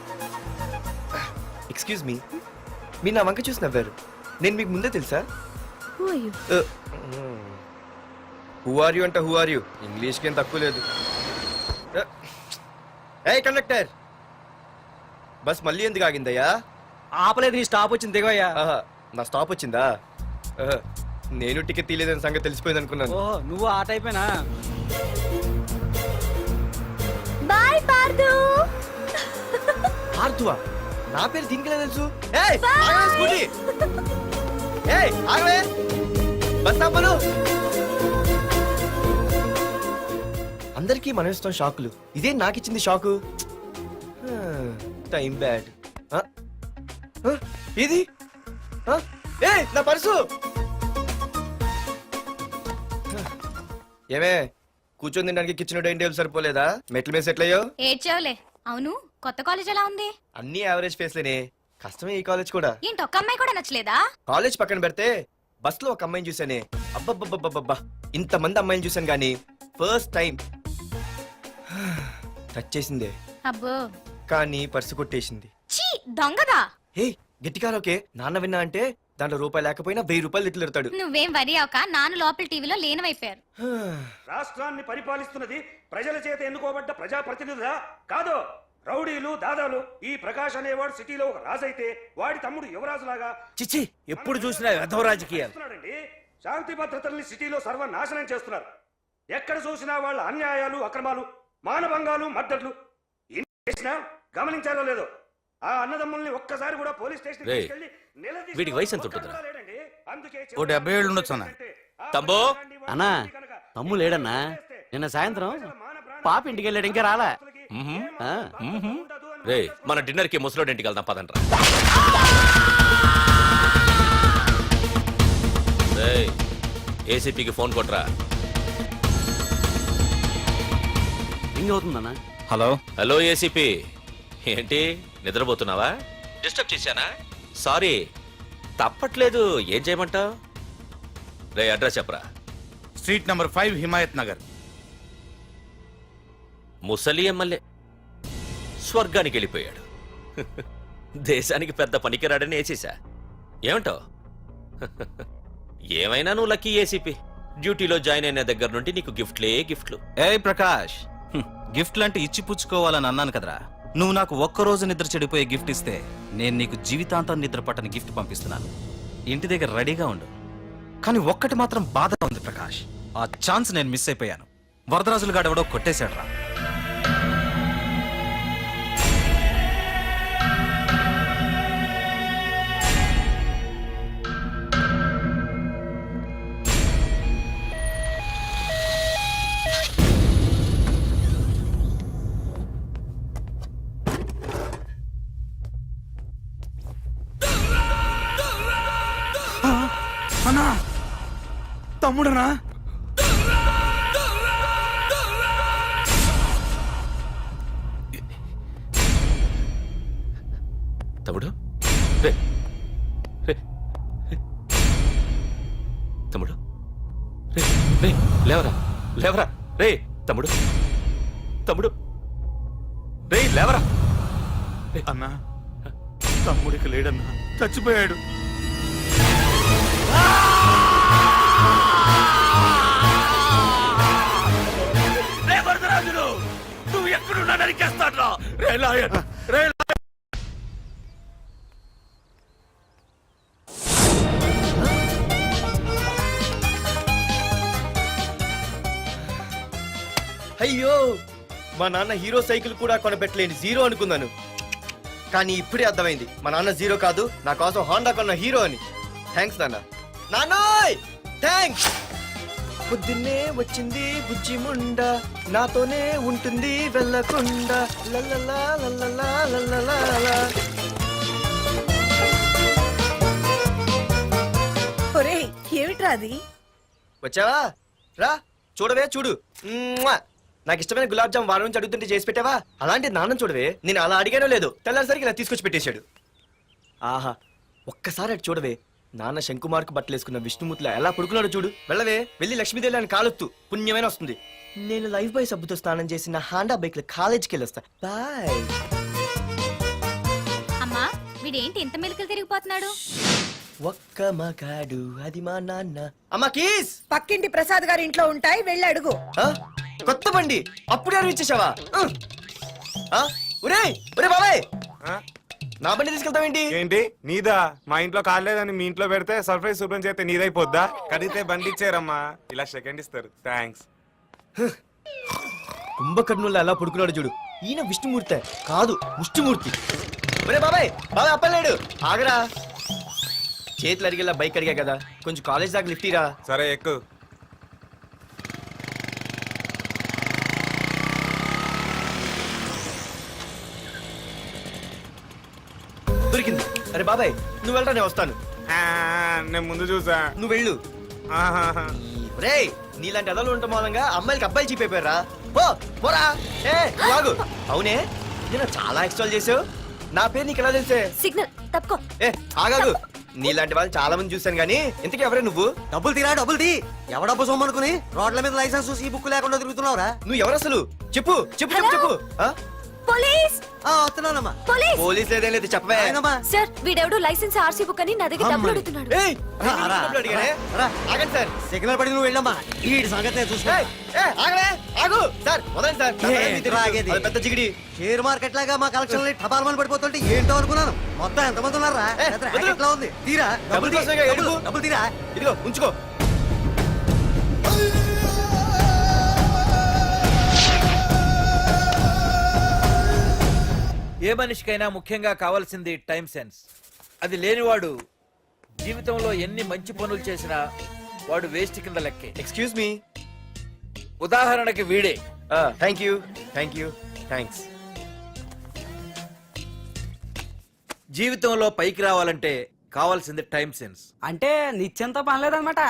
Speaker 10: ఎక్స్క్యూజ్ మీ, మీరు నా వంక చూసి నవ్వారు. నేను మీకు ముందే తెలుసా? హూ ఆర్ యూ అంటే హూ ఆర్ యూ, ఇంగ్లీష్కి ఏం తక్కువ లేదు. ఏ కండక్టర్, బస్ మళ్ళీ ఎందుకు ఆగిందయ్యా?
Speaker 9: ఆపలేదు, నీ స్టాప్ వచ్చింది, దిగోయ్యా.
Speaker 10: ఆహా, నా స్టాప్ వచ్చిందా? ఆహా, నేను టికెట్ తీయలేదని సంగతి తెలిసిపోయింది అనుకున్నాను.
Speaker 9: ఓహో, నువ్వు ఆ టైపేనా?
Speaker 8: బాయ్ పార్దు.
Speaker 10: ఆర్తువా? నా పేరు దీనికి తెలుసు. ఏయ్, ఆగవే స్కూటీ. ఏయ్, ఆగవే. బస్ ఆపను. అందరికీ మనం ఇస్తాం షాకులు, ఇదే నాకు ఇచ్చింది షాకు. Time bad. ఇది ఏ నా పర్సు. ఏమే, కూర్చొని తినడానికి కిచెన్ డైనింగ్ టేబుల్ సరిపోలేదా? మెట్ల మీద సెట్ అయ్యో.
Speaker 8: ఏడ్చావులే. అవును, కొత్త కాలేజ్ ఎలా ఉంది?
Speaker 10: అన్ని యావరేజ్ ఫేస్లేనే. కష్టమే ఈ కాలేజ్ కూడా.
Speaker 8: ఏంటి, ఒక్క అమ్మాయి కూడా నచ్చలేదా?
Speaker 10: కాలేజ్ పక్కన పెడితే బస్ లో ఒక అమ్మాయిని చూసానే, అబ్బబ్బబ్బబ్బబ్బా, ఇంతమంది అమ్మాయిని చూసాను గానీ ఫస్ట్ టైం టచ్ చేసిందే.
Speaker 8: అబ్బో,
Speaker 10: కానీ పర్సు కొట్టేసింది.
Speaker 8: చీ దొంగదా.
Speaker 10: హే, గట్టిగా ఓకే, నాన్న విన్నా అంటే దాంట్లో రూపాయి లేకపోయినా 1000 రూపాయలు తిట్లు.
Speaker 8: నువ్వేం వరి అవక, నాన్న లోపల టీవీలో లేనవైపోయారు.
Speaker 5: రాష్ట్రాన్ని పరిపాలిస్తున్నది ప్రజల చేత ఎన్నుకోబడ్డ ప్రజాప్రతినిధులా కాదు, రౌడీలు దాదాలు. ఈ ప్రకాష్ అనేవాడు సిటీలో ఒక రాజైతే వాడి తమ్ముడు యువరాజులాగా
Speaker 2: చిచ్చి, ఎప్పుడు చూసినా వెధవ రాజకీయాలు.
Speaker 5: చేస్తున్నాడండి. శాంతి భద్రతల్ని సిటీలో సర్వనాశనం చేస్తున్నారు. ఎక్కడ చూసినా వాళ్ళ అన్యాయాలు, అక్రమాలు, మానభంగాలు, మద్దతులు. ఇన్ని చేసినా గమనించారో లేదో, ఆ అన్నదమ్ముల్ని ఒక్కసారి కూడా పోలీస్ స్టేషన్
Speaker 11: రేయ్, వీడికి వయసు ఎంత ఉంటుందిరా?
Speaker 2: ఓ 70 ఏళ్ళు ఉండొచ్చు అన్న.
Speaker 11: తమ్ముడు,
Speaker 9: అన్నా, తమ్ము లేడన్నా. నిన్న సాయంత్రం పాప ఇంటికి వెళ్ళాడు, ఇంకా రాలా.
Speaker 11: రే, మన డిన్నర్ కి ముసలోడి ఇంటికి వెళ్దాం పదండ్రా. రేయ్, ఏసీపీకి ఫోన్ కొట్రా.
Speaker 9: రింగ్ అవుతుందన్నా.
Speaker 11: Hello hello, ACP. ఏంటి నిద్రపోతున్నావా? డిస్టర్బ్ చేశానా? సారీ, తప్పట్లేదు. ఏం చేయమంటావు? రే, అడ్రస్ చెప్పరా.
Speaker 6: Street number 5 Himayat Nagar.
Speaker 11: ముసలి ఎమ్మెల్యే స్వర్గానికి వెళ్ళిపోయాడు. దేశానికి పెద్ద పనికిరాడని వేసేసా. ఏమంటావు? ఏమైనా నువ్వు లక్కీ ఏసీపీ. డ్యూటీలో జాయిన్ అయిన దగ్గర నుండి నీకు గిఫ్ట్లు.
Speaker 7: ఏ ప్రకాష్, గిఫ్ట్ లాంటి ఇచ్చి పుచ్చుకోవాలని అన్నాను కదరా. నువ్వు నాకు ఒక్కరోజు నిద్ర చెడిపోయే గిఫ్ట్ ఇస్తే నేను నీకు జీవితాంతం నిద్ర పట్టని గిఫ్ట్ పంపిస్తున్నాను. ఇంటి దగ్గర రెడీగా ఉండు. కానీ ఒక్కటి మాత్రం బాధగా ఉంది ప్రకాష్, ఆ ఛాన్స్ నేను మిస్ అయిపోయాను. వరదరాజులు గాడు ఎవడో కొట్టేశాడు రా.
Speaker 9: అన్నా, తమ్ముడనా?
Speaker 11: తమ్ముడు రే రే రే. తమ్ముడు రే రే లేవరా లేవరా రే తమ్ముడు తమ్ముడు రే లేవరా.
Speaker 9: అన్నా, తమ్ముడికి లేడన్నా, చచ్చిపోయాడు.
Speaker 5: రే వరదరాజులు, నువ్వు ఎక్కడున్నా నరికేస్తాడ్రా. రే లాయర్, రే లాయర్.
Speaker 10: అయ్యో, మా నాన్న హీరో సైకిల్ కూడా కొనబెట్టలేని జీరో అనుకున్నాను. కానీ ఇప్పుడే అర్థమైంది, మా నాన్న జీరో కాదు, నా కోసం హోండా కొన్న హీరో అని. థ్యాంక్స్ నాన్న. నాన్నోయ్ థ్యాంక్స్. పొద్దున్నే వచ్చింది బుజ్జి ముండ, నాతోనే ఉంటుంది వెళ్ళకుండా. లల్లలా లల్లలా లల్లలా.
Speaker 8: ఏమిట్రా అది?
Speaker 10: వచ్చావా? రా చూడవే, చూడు. మ్మ్వా! నాకు ఇష్టమైన గులాబ్ జామ్ వారం నుంచి అడుగుతుంటే చేసి పెట్టావా? అలాంటి నాన్న చూడవే, నేను అలా అడిగానో లేదు, తెల్లారిసరికి ఇలా తీసుకొచ్చి పెట్టేశాడు. ఆహా, ఒక్కసారి అటు చూడవే, నాన్న శంకుమార్కు బట్టలు వేసుకున్న విష్ణుమూర్తిలా ఎలా పడుకున్నాడో చూడు. వెళ్ళవే, వెళ్ళి లక్ష్మీదేవి అని కాలొత్తు, పుణ్యమైన వస్తుంది. నేను లైఫ్ బాయ్ సబ్బుతో స్నానం చేసి నా హాండా బైక్ లో కాలేజీకి వెళ్ళొస్తా. బాయ్.
Speaker 8: అమ్మా, వీడేంటి ఇంత మెలికలు తిరిగిపోతున్నాడు?
Speaker 10: ఒక్క మగాడు అది మా నాన్న. అమ్మా కీస్
Speaker 8: పక్కింటి ప్రసాద్ గారి ఇంట్లో ఉంటాయి, వెళ్ళి అడుగు.
Speaker 10: ఆ? కొత్త బండి అప్పుడే అనిపించేసావా? ఒరే ఒరే బాబాయ్, నా బండి తీసుకెళ్తావేంటి?
Speaker 6: ఏంటి నీదా? మా ఇంట్లో కాలేదని మీ ఇంట్లో పెడితే సర్ప్రైజ్ శుభ్రం చేస్తే నీదైపోద్దా? కడిగితే బండి ఇచ్చారమ్మా, ఇలా సెకండ్ ఇస్తారు. థ్యాంక్స్.
Speaker 10: కుంభకర్ణుల్లో ఎలా పడుకున్నాడు చూడు. ఈయన విష్ణుమూర్తి కాదు, ముష్టిమూర్తి. ఒరే బాబాయ్, బాబాయ్ అప్పలేడు, ఆగరా. చేతులు అడిగేలా బైక్ అడిగా కదా, కొంచెం కాలేజ్ దాకా లిఫ్ట్ ఇరా.
Speaker 6: సరే ఎక్కు.
Speaker 10: దొరికింది. అరే బాబాయ్ నువ్వు వెళ్ళరా, నేను వస్తాను.
Speaker 6: నేను ముందు చూసా.
Speaker 10: నువ్వు వెళ్ళు. రే, నీలాంటి ఎదలు ఉండటం మూలంగా అమ్మాయిలకి అబ్బాయిలు చీప్ అయిపోయారా? పోరా. ఏ నువ్వు ఆగు. అవునే, నేను చాలా ఎక్స్ట్రాల్ చేసావు. నా పేరు నీకు ఎలా తెలిసే?
Speaker 8: సిగ్నల్ తప్పుకో.
Speaker 10: ఏ ఆగాగు. నీలాంటి వాళ్ళు చాలా మంది చూశాను గానీ ఇంతకీ ఎవరే నువ్వు?
Speaker 1: డబ్బులు తీరా, డబ్బులు తీ. ఎవడబ్బు సొమ్మనుకుని రోడ్ల మీద లైసెన్స్ చూసి ఈ బుక్ లేకుండా తిరుగుతున్నావురా?
Speaker 10: నువ్వు ఎవరు అసలు? చెప్పు చెప్పు చెప్పు చెప్పు.
Speaker 8: పోలీస్!
Speaker 1: వస్తున్నానమ్మా.
Speaker 8: పోలీస్!
Speaker 10: పోలీస్ లేదేం లేదు, చెప్పవే.
Speaker 8: సార్, వీడెవడో లైసెన్స్ ఆర్సీ బుక్ అని నా దగ్గర డబ్బులు అడుగుతున్నాడు.
Speaker 10: ఏయ్, నేను డబ్బులు అడిగానే? ఆగండి సార్.
Speaker 1: సిగ్నల్ పడి నువ్వు వెళ్ళమ్మా, ఈ సంగతి చూసుకో.
Speaker 10: ఏయ్, ఏయ్, ఆగవే, ఆగు. సార్ వదండి సార్, నా
Speaker 1: ఏంటి
Speaker 10: పని తెలుసు.
Speaker 1: రాగేది?
Speaker 10: అది పెద్ద జిగిడి.
Speaker 1: షేర్ మార్కెట్ లాగా మా కలెక్షన్ టపాల్మని పడిపోతుంటే ఏంటో అనుకున్నాను. మొత్తం ఎంతమంది ఉన్నారా?
Speaker 10: వదిలు.
Speaker 1: ఎట్లా ఉంది? తీరా
Speaker 10: డబ్బులు కోసమేగా ఏడుపు.
Speaker 1: డబ్బులు తీరా.
Speaker 10: ఇదిగో ఉంచుకో.
Speaker 2: ఏ మనిషికైనా ముఖ్యంగా కావాల్సింది టైం సెన్స్. అది లేనివాడు జీవితంలో ఎన్ని మంచి పనులు చేసినా వాడు వేస్ట్ కింద లెక్కే.
Speaker 10: Excuse me.
Speaker 2: ఉదాహరణకి వీడే.
Speaker 10: Thank you thank you thanks.
Speaker 2: జీవితంలో పైకి రావాలంటే కావాల్సింది టైం సెన్స్.
Speaker 6: అంటే నిత్యంతో పనిలేదన్నమాట.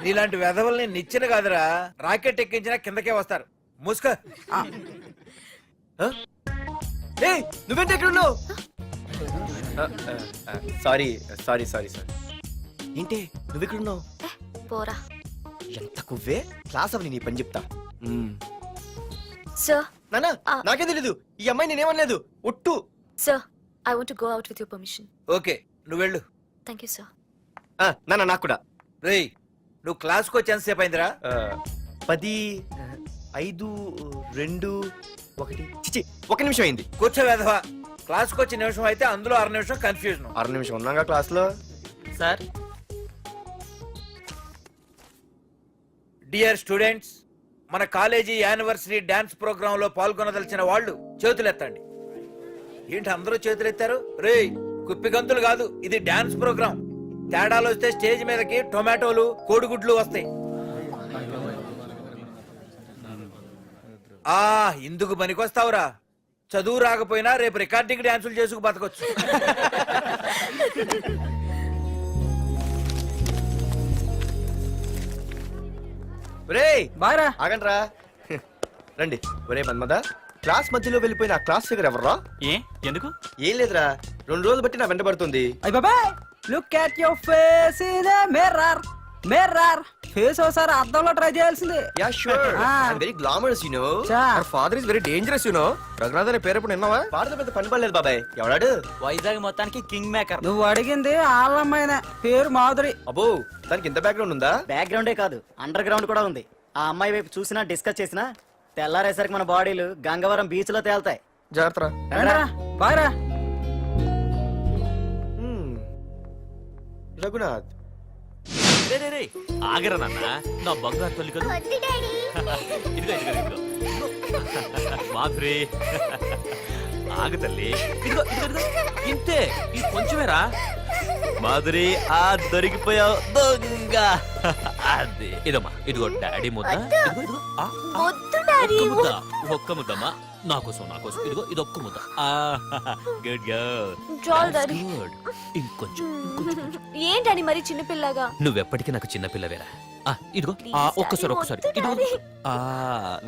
Speaker 2: నీలాంటి వెధవల్ని నిచ్చెన కాదురా, రాకెట్ ఎక్కించినా కిందకే వస్తారు. ముసుక.
Speaker 10: ఏయ్, నువ్వేంటి ఎక్కడ ఉన్నావు? Sorry sorry sorry sorry. ఏంటి నువ్వు ఇక్కడ ఉన్నావు?
Speaker 8: పోరా.
Speaker 10: ఎంత కువ్వే. క్లాస్ అవని నీ పని చెప్తా.
Speaker 8: సార్,
Speaker 10: నానా నాకేం తెలీదు, ఈ అమ్మాయి నేనేమనలేదు, ఒట్టు.
Speaker 8: Sir, I want to go out with your permission.
Speaker 2: Okay, నువ్వు వెళ్ళు.
Speaker 8: Thank you sir.
Speaker 10: నానా నాకు కూడా.
Speaker 2: రేయ్, నువ్వు క్లాస్కి వచ్చి ఎంతసేపు అయిందిరా?
Speaker 10: 10, 5, 2, 1 చిచి 1 నిమిషం అయింది.
Speaker 2: కూర్చో వెధవా. క్లాస్కి వచ్చి నిమిషం అయితే అందులో 6 నిమిషం కన్ఫ్యూజన్.
Speaker 10: 6 నిమిషం ఉన్నాగా క్లాస్ లో.
Speaker 13: సార్
Speaker 2: డియర్ స్టూడెంట్స్, మన కాలేజీ యానివర్సరీ డాన్స్ ప్రోగ్రామ్ లో పాల్గొనదలిచిన వాళ్ళు చేతులెత్తండి. ఏంటి అందరూ చేతులెత్తారు? రేయ్, కుప్పి గంతులు కాదు, ఇది డాన్స్ ప్రోగ్రామ్. తేడాలు వస్తే స్టేజ్ మీదకి టొమాటోలు, కోడిగుడ్లు వస్తాయి. ఇందుకు పనికొస్తావురా. చదువు రాకపోయినా రేపు రికార్డింగ్ డాన్సులు చేసుకు బతకొచ్చు.
Speaker 10: ఒరేయ్
Speaker 9: బాగా
Speaker 10: ఆగండ్రా. రండి. ఒరే మన్మద, క్లాస్ మధ్యలో వెళ్ళిపోయిన ఆ క్లాస్ దగ్గర ఎవర్రా?
Speaker 9: ఏ ఎందుకు?
Speaker 10: ఏం లేదురా, 2 రోజులు బట్టి నా వెంట పడుతుంది.
Speaker 9: అయ్య బాబాయ్, look at your face in a mirror. Mirror face ఒకసారి అద్దంలో ట్రై చేయాల్సిందే.
Speaker 10: Yeah sure, I am very glamorous you know.
Speaker 7: Our father is very dangerous you know. Raghunath అనే పేరు ఎప్పుడు విన్నావా?
Speaker 10: వాడితో పెద్ద పని పడలేదు బాబాయ్. ఎవడాడు?
Speaker 7: వైజాగ్ మొత్తానికి కింగ్ మేకర్.
Speaker 9: నువ్వు అడిగింది ఆళ్ళమ్మాయిన పేరు మాధురి.
Speaker 10: అబ్బో, దానికి ఇంత బ్యాక్గ్రౌండ్ ఉందా?
Speaker 7: బ్యాక్గ్రౌండే కాదు, అండర్ గ్రౌండ్ కూడా ఉంది. ఆ అమ్మాయి వైపు చూసినా డిస్కస్ చేసినా తెల్లారేసరికి మన బాడీలు గంగవరం బీచ్ లో తేల్తాయి.
Speaker 10: జాగ్రత్త.
Speaker 9: బాగా
Speaker 10: రఘునాథ్,
Speaker 11: రే రే రే ఆగరా నాన్న, నా బంగారు తల్లి కదా. ఇదిగో ఇదిగో ఇదిగో మాధురి, ఆగు తల్లి. ఇదిగో ఇదిగో ఇదిగో, ఇంతే, ఇది కొంచెమేరా. మాధురి, ఆ దొరికిపోయావు దొంగ. అది ఇదమ్మా, ఇదిగో డాడీ ముద్ద. ఇదిగో ఇదిగో, ఒక్క ముద్ద, ఒక్క ముద్దమ్మా, నా కోసం నా కోసం. ఇదిగో ఇది ఒక్క ముద్ద. Good girl, good. ఇంకొంచెం.
Speaker 8: ఏంటని మరి చిన్నపిల్లగా?
Speaker 11: నువ్వెప్పటికీ నాకు చిన్న పిల్లవేరా. ఇదిగో ఒక్కసారి ఒక్కసారి. ఇదిగో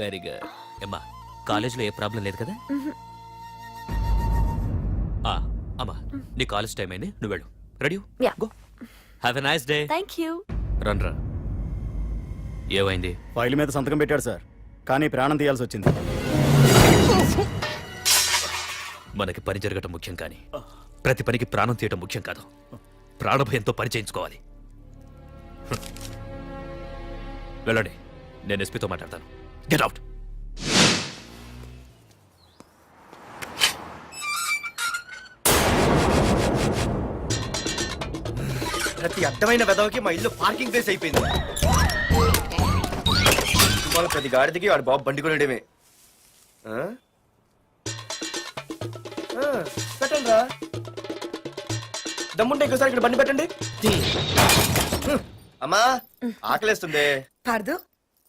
Speaker 11: వెరీ గుడ్. అమ్మా, కాలేజీలో ఏ ప్రాబ్లం లేదు కదా? అమ్మా, నీ కాలేజ్ టైం అయింది, నువ్వు వెళ్ళు. Ready? Go. Have a nice day.
Speaker 8: Thank you.
Speaker 11: రన్రా. ఏమైంది?
Speaker 1: ఫైల్ మీద సంతకం పెట్టాడు సార్, కానీ ప్రాణం తీయాల్సి వచ్చింది.
Speaker 11: మనకి పని జరగటం ముఖ్యం, కానీ ప్రతి పనికి ప్రాణం తీయటం ముఖ్యం కాదు. ప్రాణభయంతో పని చేయించుకోవాలి. వెళ్ళండి, నేను ఎస్పీతో మాట్లాడతాను. Get out.
Speaker 10: ప్రతి అడ్డమైన వెదవకి మా ఇల్లు పార్కింగ్ ప్లేస్ అయిపోయింది. వాళ్ళ ప్రతి గాడిదకి వాడు బాబు బండి కొనడమే. పెట్టండి రా, దమ్ముంటే ఇంకోసారి ఇక్కడ బండి పెట్టండి. అమ్మా, ఆకలేస్తుంది.
Speaker 14: పార్దు,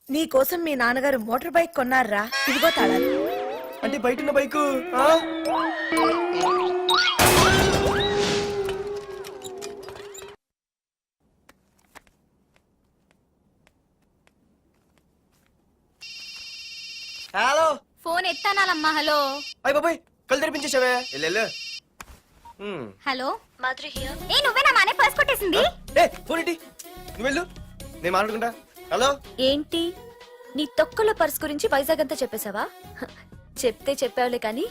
Speaker 14: నీ కోసం మీ నాన్నగారు మోటార్ బైక్ కొన్నారా? ఇదిగో తాళాలు.
Speaker 10: అంటే బయట ఉన్న బైకు. హలో,
Speaker 8: ఫోన్ ఎత్తానాలమ్మా. హలో.
Speaker 10: అయ్య బాబాయ్, కళ్ళు తెరిపించేసావే.
Speaker 8: Hello Madhuri here. ఏ నువ్వేనా మానే పర్స్ కొట్టేసింది?
Speaker 10: ఫోన్ ఏంటి? నువ్వు వెళ్ళు, నేను మాట్లాడుకుంటా. హలో.
Speaker 8: ఏంటి నీ తొక్కల పర్స్ గురించి వైజాగ్ అంతా చెప్పేశావా? చెప్తే చెప్పావులే, కానీ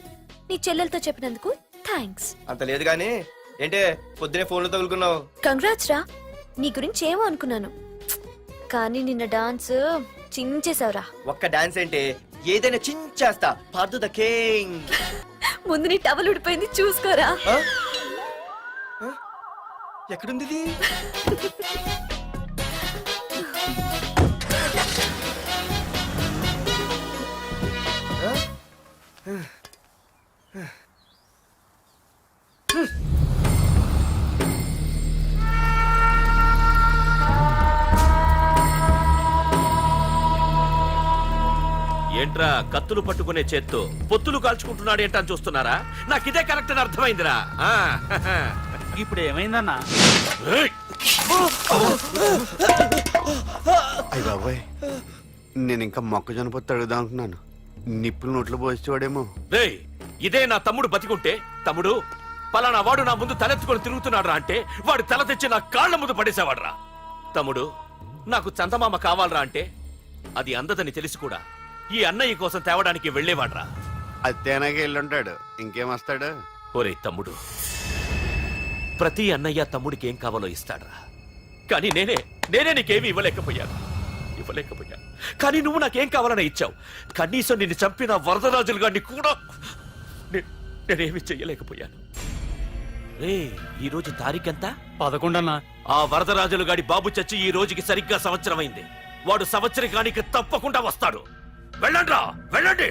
Speaker 8: నీ చెల్లెలతో చెప్పినందుకు థ్యాంక్స్.
Speaker 10: అంత లేదు కానీ ఏంటే పొద్దునే ఫోన్లో తగులుకున్నావు?
Speaker 8: కంగ్రాట్స్ రా. నీ గురించి ఏమో అనుకున్నాను, కానీ నిన్న డాన్స్ చించేశావురా.
Speaker 10: ఒక్క డాన్స్ ఏంటి, ఏదైనా చించేస్తా. Pardhu the king.
Speaker 8: ముందు నీ టవల్ ఉడిపోయింది, చూసుకోరా.
Speaker 10: ఎక్కడుంది ఇది?
Speaker 11: ఏంట్రా కత్తులు పట్టుకునే చేత్తో పొత్తులు కాల్చుకుంటున్నాడు ఏంటని చూస్తున్నారా? నాకు ఇదే కరెక్ట్ అని అర్థమైందిరా.
Speaker 9: ఇప్పుడు ఏమైందన్నా?
Speaker 12: అయ్య బాబాయ్, నేను ఇంకా మొక్కజొన్న పొత్తు అడుగుదాం అనుకున్నాను. నిప్పులు నోట్లో పోసేవాడేమో.
Speaker 11: రేయ్, ఇదే నా తమ్ముడు బతికుంటే, తమ్ముడు పలానా వాడు నా ముందు తలెత్తుకొని తిరుగుతున్నాడు రా అంటే వాడు తల తెచ్చి నా కాళ్ళ ముందు పడేసేవాడ్రా. తమ్ముడు నాకు చందమామ కావాలరా అంటే అది అందదని తెలిసి కూడా ఈ అన్నయ్య కోసం తేవడానికి వెళ్లేవాడ్రా.
Speaker 12: అత్తేనాగే వెళ్ళుంటాడు, ఇంకేం వస్తాడు?
Speaker 11: ఒరే తమ్ముడు, ప్రతి అన్నయ్య తమ్ముడికి ఏం కావాలో ఇస్తాడ్రా, కానీ నేనే నీకేమీ ఇవ్వలేకపోయాను. కానీ నువ్వు నాకేం కావాలని ఇచ్చావు. కనీసం నిన్ను చంపిన వరదరాజులు గారిని కూడా నేనేమీ చెయ్యలేకపోయాను. రే ఈ రోజు తారీఖెంత?
Speaker 5: 11 అన్నా.
Speaker 11: ఆ వరదరాజులు గాడి బాబు చచ్చి ఈ రోజుకి సరిగ్గా సంవత్సరమైంది. వాడు సంవత్సరికానికి తప్పకుండా వస్తాడు. వెళ్ళండ్రా, వెళ్ళండి.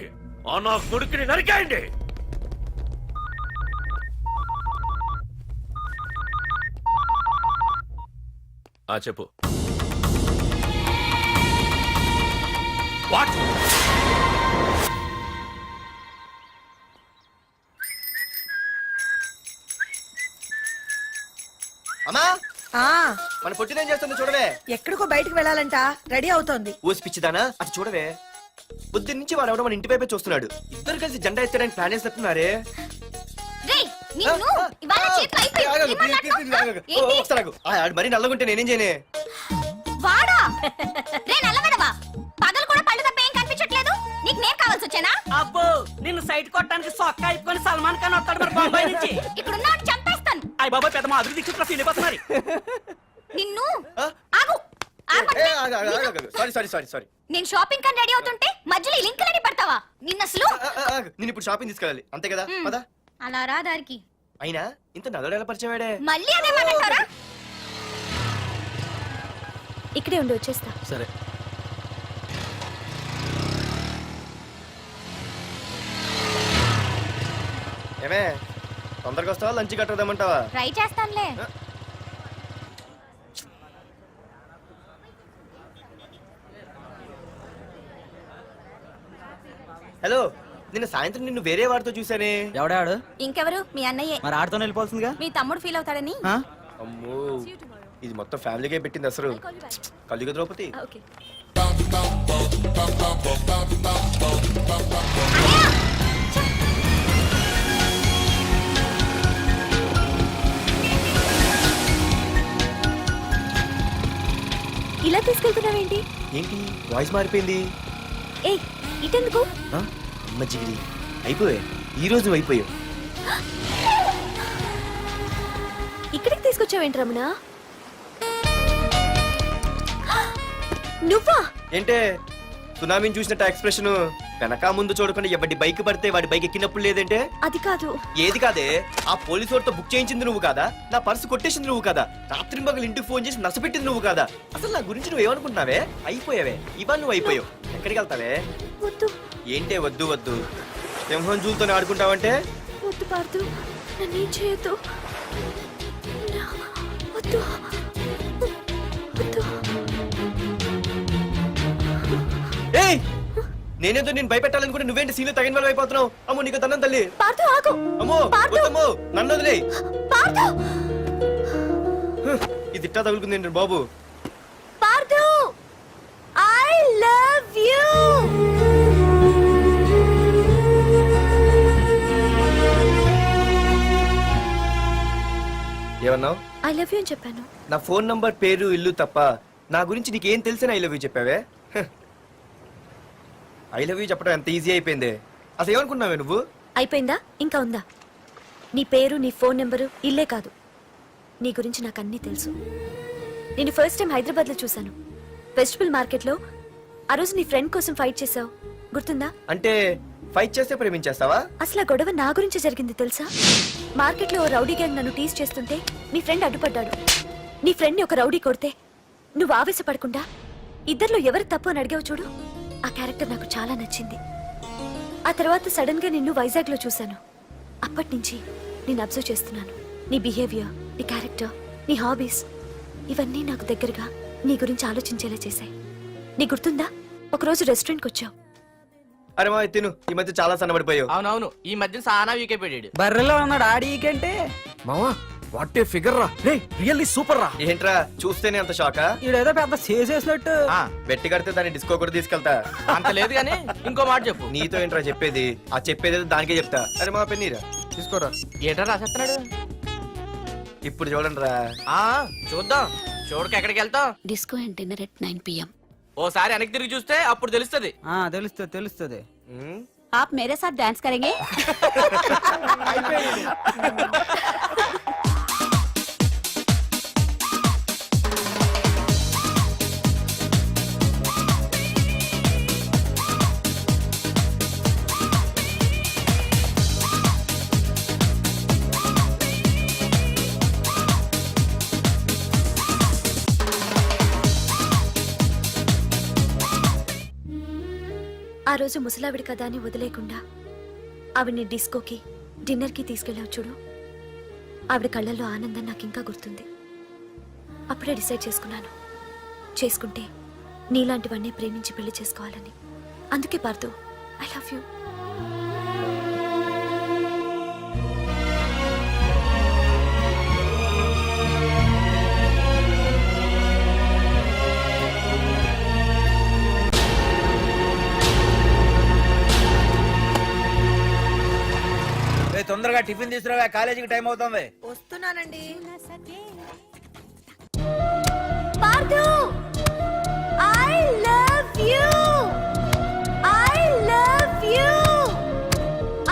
Speaker 11: ఆ నా కొడుకుని నరికేయండి. చెప్పు. వాట్?
Speaker 10: అమ్మా,
Speaker 14: ఆ
Speaker 10: మన పొట్టినేం చేస్తుంది చూడవే.
Speaker 14: ఎక్కడికో బయటకు వెళ్ళాలంట, రెడీ అవుతోంది.
Speaker 10: ఊసి పిచ్చిదానా, అది చూడవే. పొద్దున్న నుంచి వాడు ఎవడో మన ఇంటి వైపే చూస్తున్నాడు. ఇద్దరు కలిసి జెండా ఎత్తడానికి ప్లాన్ వేస్తున్నట్టున్నారే. మరి నల్లగుంటే నేనేం చేయనే?
Speaker 8: వాడా రే నల్లగడవా, పగలు కూడా పళ్ళు తప్ప ఏం కనిపించట్లేదు. నీకు నేను కావాల్సి వచ్చానా?
Speaker 9: అబ్బో నిన్ను సైట్ కొట్టడానికి సొక్క అయిపోయి సల్మాన్ ఖాన్ వస్తాడు మరి బొంబాయి నుంచి.
Speaker 8: ఇక్కడున్న వాడిని చంపేస్తాను.
Speaker 9: అయ్య బాబా పెద్ద మా అదురు దిక్కు ఫీల్ అయిపోతున్నారు.
Speaker 8: నిన్ను ఆగు
Speaker 10: సారీ.
Speaker 8: నేను షాపింగ్ కని రెడీ అవుతుంటే మధ్యలో ఈ లింకులని పడతావా? నిన్న అసలు
Speaker 10: నేను ఇప్పుడు షాపింగ్ తీసుకెళ్ళాలి అంతే కదా, పదా.
Speaker 8: అలా రా దారికి.
Speaker 10: అయినా ఇంత నల్లడు ఎలా పరిచయం వాడే?
Speaker 8: మళ్ళీ అదే మాట్లాడతారా? ఇక్కడే ఉండి వచ్చేస్తా.
Speaker 11: సరే.
Speaker 10: ఏమే తొందరగా వస్తావా, లంచ్ కట్టదామంటావా?
Speaker 8: ట్రై చేస్తానులే.
Speaker 10: హలో, నిన్న సాయంత్రం నిన్ను వేరే వాడితో చూసానే.
Speaker 9: ఎవడాడు?
Speaker 8: ఇంకెవరు? మీ అన్నయ్యే.
Speaker 9: మరి ఆడుతో వెళ్ళిపోతుందిగా.
Speaker 8: మీ తమ్ముడు ఫీల్ అవుతాడని.
Speaker 10: అమ్మో, ఇది మొత్తం ఫ్యామిలీకే పెట్టింది అసలు. కలియుగ ద్రౌపది.
Speaker 8: ఓకే. ఇలా తీసుకెళ్తున్నావేంటి?
Speaker 10: ఏంటి వాయిస్ మారిపోయింది?
Speaker 8: ఏయ్ ఇటెందుకు?
Speaker 10: అమ్మ జిగిరి అయిపోయా, ఈ రోజు అయిపోయావు.
Speaker 8: ఇక్కడికి తీసుకొచ్చావేంటి రమణ? నువ్వా?
Speaker 10: ఏంటే సునామీని చూసినట్టు ఎక్స్ప్రెషన్? వెనక ముందు చూడకుండా ఎవడి బైక్ పడితే వాడి బైక్ ఎక్కినప్పుడు లేదంటే?
Speaker 8: అది కాదు.
Speaker 10: ఏది కాదే? ఆ పోలీసు వాడితో బుక్ చేయించింది నువ్వు కాదా? నా పర్సు కొట్టేసింది నువ్వు కాదా? రాత్రి మగలు ఇంటికి ఫోన్ చేసి నష్టపెట్టింది నువ్వు కాదా? అసలు నా గురించి నువ్వు ఏమనుకుంటున్నావే? అయిపోయావే, ఇవాళ నువ్వు అయిపోయావు. ఎక్కడికి వెళ్తావే?
Speaker 8: వద్దు.
Speaker 10: ఏంటే వద్దు వద్దు? సింహం జూలతోనే ఆడుకుంటావంటే?
Speaker 8: వద్దు పార్దు, నన్నేం చేయొద్దు. వద్దు వద్దు.
Speaker 10: ఏయ్, నేనేదో నేను భయపెట్టాలనుకుంటే నువ్వేంటి సీన్లు తగిన వాళ్ళు అయిపోతున్నావు? అమ్మో నీకు దండం తల్లి.
Speaker 8: పార్దు ఆగు.
Speaker 10: అమ్మో వద్దమ్మో, నన్ను వదిలే.
Speaker 8: పార్దు,
Speaker 10: ఇది ఇట్టా తగులుకుంది బాబు.
Speaker 8: Pardhu, I love you.
Speaker 10: ఏమన్నావు?
Speaker 8: ఐ లవ్ యు అని చెప్పాను.
Speaker 10: నా ఫోన్ నంబర్, పేరు, ఇల్లు తప్ప నా గురించి నీకేం తెలిసిన ఐ లవ్ యూ చెప్పావే? ఐ లవ్ యూ చెప్పడం ఎంత ఈజీ అయిపోయింది. అసలు ఏమనుకున్నావే నువ్వు?
Speaker 8: అయిపోయిందా? ఇంకా ఉందా? నీ పేరు, నీ ఫోన్ నెంబరు, ఇల్లే కాదు, నీ గురించి నాకు అన్నీ తెలుసు. నేను ఫస్ట్ టైం హైదరాబాద్ లో చూశాను, వెజిటబుల్ మార్కెట్ లో. ఆ రోజు నీ ఫ్రెండ్ కోసం ఫైట్ చేసావు, గుర్తుందా?
Speaker 10: అంటే ఫైట్ చేస్తే ప్రేమించేస్తావా?
Speaker 8: అసలు ఆ గొడవ నా గురించి జరిగింది తెలుసా? మార్కెట్ లో ఓ రౌడీ గ్యాంగ్ నన్ను టీజ్ చేస్తుంటే నీ ఫ్రెండ్ అడ్డుపడ్డాడు. నీ ఫ్రెండ్ ని ఒక రౌడీ కొడితే నువ్వు ఆవేశపడకుండా ఇద్దరిలో ఎవరు తప్పు అని అడిగావు చూడు, ఆ క్యారెక్టర్ నాకు చాలా నచ్చింది. ఆ తర్వాత సడన్ గా నిన్ను వైజాగ్ లో చూశాను. అప్పటి నుంచి నేను అబ్జర్వ్ చేస్తున్నాను. నీ బిహేవియర్, నీ క్యారెక్టర్, నీ హాబీస్, ఇవన్నీ నాకు దగ్గరగా నీ గురించి ఆలోచించేలా చేశాయి. నీ గుర్తుందా, ఒకరోజు రెస్టారెంట్కి వచ్చావు.
Speaker 10: అరే మా తిను, ఈ మధ్య చాలా సన్నబడిపోయావు.
Speaker 13: అవునవును, ఈ మధ్య సానా వీకే పెట్టాడు.
Speaker 9: బర్రెలో ఉన్నాడు ఆడికంటే.
Speaker 1: మావా వాట్ ఏ ఫిగర్ రా. రే రియల్లీ సూపర్ రా.
Speaker 10: ఏంట్రా చూస్తేనే అంత షాకా?
Speaker 9: ఈడేదో పెద్ద చేసేసినట్టు.
Speaker 10: బెట్టి కడితే దాన్ని డిస్కో కూడా తీసుకెళ్తా.
Speaker 13: అంత లేదు కానీ ఇంకో మాట చెప్పు.
Speaker 10: నీతో ఏంట్రా చెప్పేది? ఆ చెప్పేది దానికే చెప్తా. అరే మా పెన్నీరా తీసుకోరా.
Speaker 13: ఏంటో రాసేస్తున్నాడు.
Speaker 10: ఇప్పుడు చూడండి రా.
Speaker 13: చూద్దాం, చూడక ఎక్కడికి వెళ్తాం?
Speaker 8: Disco and dinner at 9 PM.
Speaker 13: ఓసారి వెనక్కి తిరిగి చూస్తే అప్పుడు తెలుస్తుంది.
Speaker 9: తెలుస్తుంది తెలుస్తుంది.
Speaker 8: आप मेरे साथ डांस करेंगे? ఆ రోజు ముసలావిడి కదా అని వదిలేకుండా ఆవిడ్ని డిస్కోకి డిన్నర్కి తీసుకెళ్ళావు చూడు, ఆవిడ కళ్ళల్లో ఆనందం నాకు ఇంకా గుర్తుంది. అప్పుడే డిసైడ్ చేసుకుంటే నీలాంటివన్నీ ప్రేమించి పెళ్లి చేసుకోవాలని. అందుకే పార్థు, ఐ లవ్ యూ.
Speaker 2: తొందరగా టిఫిన్ తీసుకురావా, కాలేజీకి టైం అవుతుంది.
Speaker 14: వస్తున్నానండి.
Speaker 8: Partha, I love you, I love you,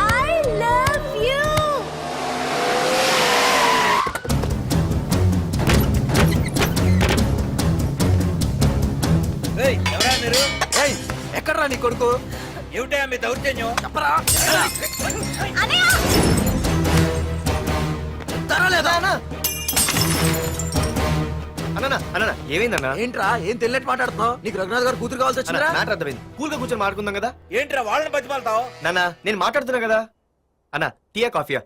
Speaker 8: I love you.
Speaker 2: ఎవరా మీరు?
Speaker 7: ఎక్కడ్రా నీ కొడుకు?
Speaker 2: ఏమిటా మీ దౌర్జన్యం?
Speaker 7: చెప్పరా. అన్న ఏమైందన్నా? ఏంట్రా ఏం తెలియట్ మాట్లాడుతున్నావు? నీకు రఘునాథ్ గారు కూతురు కావాల్సి వచ్చిందా? మ్యాటర్ అర్థమైంది. కూల్ గా కూర్చొని మాట్లాడుకుందాం కదా.
Speaker 2: ఏంట్రా వాళ్ళని బతిమాలతావు?
Speaker 10: నాన్న నేను మాట్లాడుతున్నా కదా. అన్న టీయా కాఫీయా?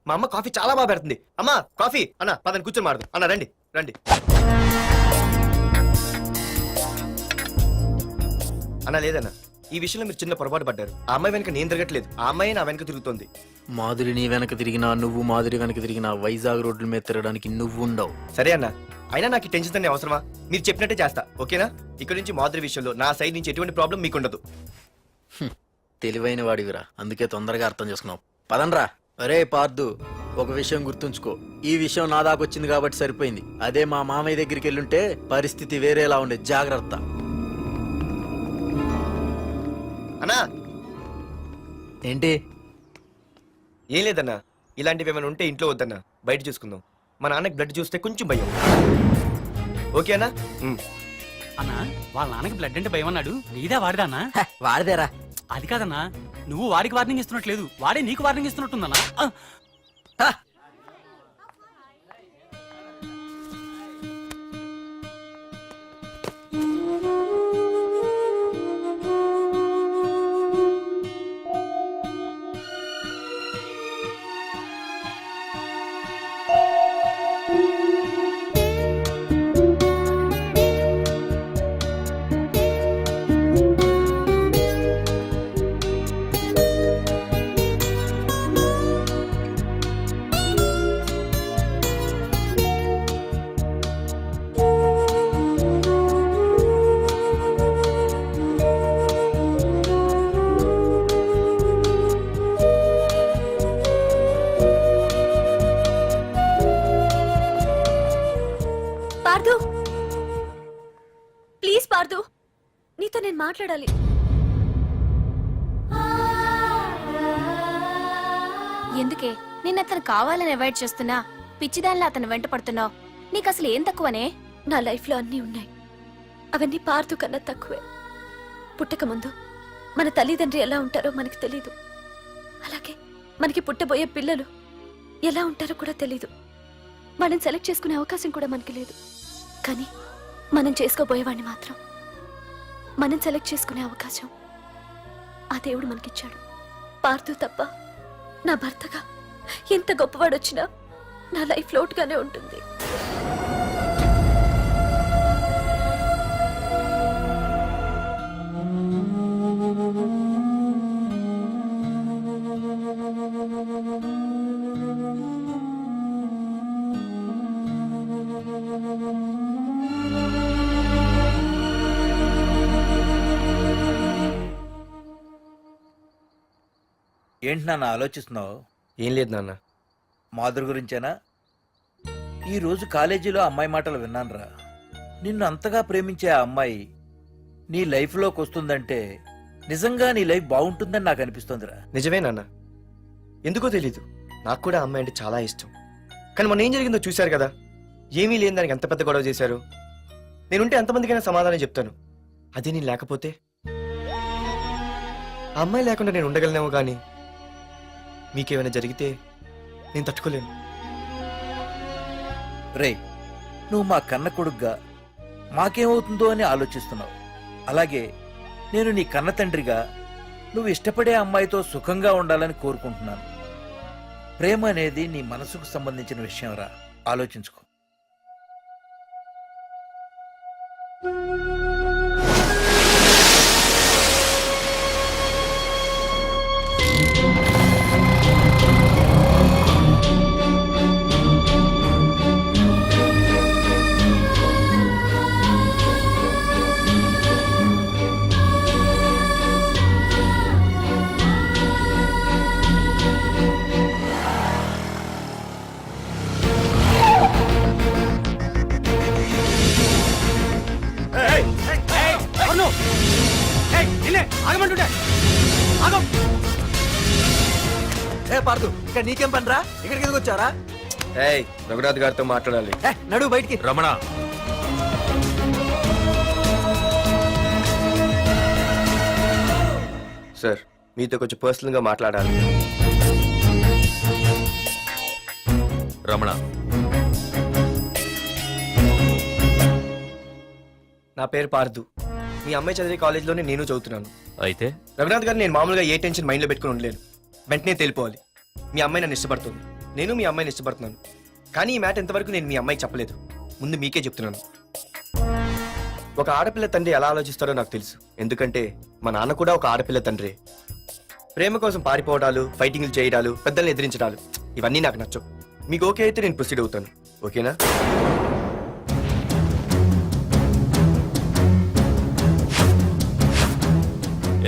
Speaker 10: మా అమ్మ కాఫీ చాలా బాగా పెడుతుంది. అమ్మా కాఫీ. అన్న పదని కూర్చొని మాడదు. అన్న రండి రండి. అన్న లేదన్న, ఈ విషయంలో మీరు చిన్న పొరపాటు పడ్డారు. ఆ అమ్మాయి వెనక నేను తిరగట్లేదు, ఆ అమ్మాయి నా వెనక తిరుగుతోంది.
Speaker 7: మాధురి నీ వెనక తిరిగినా, నువ్వు మాధురి వెనక తిరిగినా వైజాగ్ రోడ్ల మీద తిరగడానికి నువ్వు ఉండవు.
Speaker 10: సరే అన్న, అయినా నాకు ఈ టెన్షన్ అనే అవసరమా? మీరు చెప్పినట్టే చేస్తా, ఓకేనా? ఇక్కడ నుంచి మాధురి విషయంలో నా సైడ్ నుంచి ఎటువంటి ప్రాబ్లం మీకు ఉండదు.
Speaker 7: తెలివైన వాడివిరా, అందుకే తొందరగా అర్థం చేసుకున్నావు. పదండ్రా. అరే పార్దు, ఒక విషయం గుర్తుంచుకో, ఈ విషయం నా దాకొచ్చింది కాబట్టి సరిపోయింది. అదే మా మామయ్య దగ్గరికి వెళ్ళుంటే పరిస్థితి వేరేలా ఉండే. జాగ్రత్త.
Speaker 10: అన్నా
Speaker 7: ఏంటి?
Speaker 10: ఏం లేదన్నా, ఇలాంటివి ఏమైనా ఉంటే ఇంట్లో వద్దన్నా, బయట చూసుకుందాం. మా నాన్నకి బ్లడ్ చూస్తే కొంచెం భయం. ఓకే అన్నా?
Speaker 9: అన్నా వాళ్ళ నాన్నకి బ్లడ్ అంటే భయం అన్నాడు. నీదే వాడిదా అన్నా?
Speaker 7: వాడిదేరా.
Speaker 9: అది కాదన్నా, నువ్వు వాడికి వార్నింగ్ ఇస్తున్నట్లేదు, వాడే నీకు వార్నింగ్ ఇస్తున్నట్టుందన్నా.
Speaker 8: పార్థు, ప్లీజ్ పార్థు, నీతో నేను మాట్లాడాలి.
Speaker 15: ఎందుకే నిన్న అతను కావాలని అవాయిడ్ చేస్తున్నా, పిచ్చిదానిలా అతను వెంట పడుతున్నావు? నీకు అసలు ఏం తక్కువనే?
Speaker 8: నా లైఫ్ లో అన్నీ ఉన్నాయి, అవన్నీ పార్థు కన్నా తక్కువే. పుట్టక ముందు మన తల్లిదండ్రి ఎలా ఉంటారో మనకి తెలీదు, అలాగే మనకి పుట్టబోయే పిల్లలు ఎలా ఉంటారో కూడా తెలీదు. మనం సెలెక్ట్ చేసుకునే అవకాశం కూడా మనకి లేదు. కానీ మనం చేసుకోబోయేవాడిని మాత్రం మనం సెలెక్ట్ చేసుకునే అవకాశం ఆ దేవుడు మనకిచ్చాడు. పార్థు తప్ప నా భర్తగా ఎంత గొప్పవాడొచ్చినా నా లైఫ్ లోటుగానే ఉంటుంది.
Speaker 2: ఏంటి నాన్న ఆలోచిస్తున్నావు?
Speaker 10: ఏం లేదు నాన్న.
Speaker 2: మాధురి గురించేనా? ఈ రోజు కాలేజీలో అమ్మాయి మాటలు విన్నానురా. నిన్ను అంతగా ప్రేమించే ఆ అమ్మాయి నీ లైఫ్లోకి వస్తుందంటే నిజంగా నీ లైఫ్ బాగుంటుందని నాకు అనిపిస్తోందిరా.
Speaker 10: నిజమే నాన్న, ఎందుకో తెలీదు, నాకు కూడా అమ్మాయి అంటే చాలా ఇష్టం. కానీ మొన్న ఏం జరిగిందో చూశారు కదా. ఏమీ లేని దానికి ఎంత పెద్ద గొడవ చేశారు. నేనుంటే ఎంతమందికైనా సమాధానం చెప్తాను. అదే నేను లేకపోతే, ఆ అమ్మాయి లేకుండా నేను ఉండగలనేమో, కానీ మీకేమైనా జరిగితే నేను తట్టుకోలేను.
Speaker 2: రే, నువ్వు మా కన్న కొడుగ్గా మాకేమవుతుందో అని ఆలోచిస్తున్నావు. అలాగే నేను నీ కన్న తండ్రిగా నువ్వు ఇష్టపడే అమ్మాయితో సుఖంగా ఉండాలని కోరుకుంటున్నాను. ప్రేమ అనేది నీ మనసుకు సంబంధించిన విషయం రా, ఆలోచించుకో.
Speaker 7: ఏ పార్దు, ఇక్కడ నీకేం పనిరా? ఇక్కడికి ఎందుకు వచ్చారా?
Speaker 10: ఏయ్, రఘునాథ్ గారితో మాట్లాడాలి.
Speaker 7: నడు బయటికి.
Speaker 11: రమణ,
Speaker 10: సార్, మీతో కొంచెం పర్సనల్ గా మాట్లాడాలి.
Speaker 11: రమణ,
Speaker 10: నా పేరు పార్దు. మీ అమ్మాయి చదివే కాలేజ్లోనే నేను చదువుతున్నాను.
Speaker 11: అయితే
Speaker 10: రఘునాథ్ గారు, నేను మామూలుగా ఏ టెన్షన్ మైండ్లో పెట్టుకుని ఉండలేను. వెంటనే తెలిపోవాలి. మీ అమ్మాయి నన్ను ఇష్టపడుతుంది, నేను మీ అమ్మాయిని ఇష్టపడుతున్నాను. కానీ ఈ మ్యాట్ ఇంతవరకు నేను మీ అమ్మాయికి చెప్పలేదు. ముందు మీకే చెప్తున్నాను. ఒక ఆడపిల్ల తండ్రి ఎలా ఆలోచిస్తారో నాకు తెలుసు. ఎందుకంటే మా నాన్న కూడా ఒక ఆడపిల్ల తండ్రి. ప్రేమ కోసం పారిపోవడాలు, ఫైటింగ్లు చేయడాలు, పెద్దల్ని ఎదిరించడాలు, ఇవన్నీ నాకు నచ్చవు. మీకు ఓకే అయితే నేను ప్రొసీడ్ అవుతాను. ఓకేనా?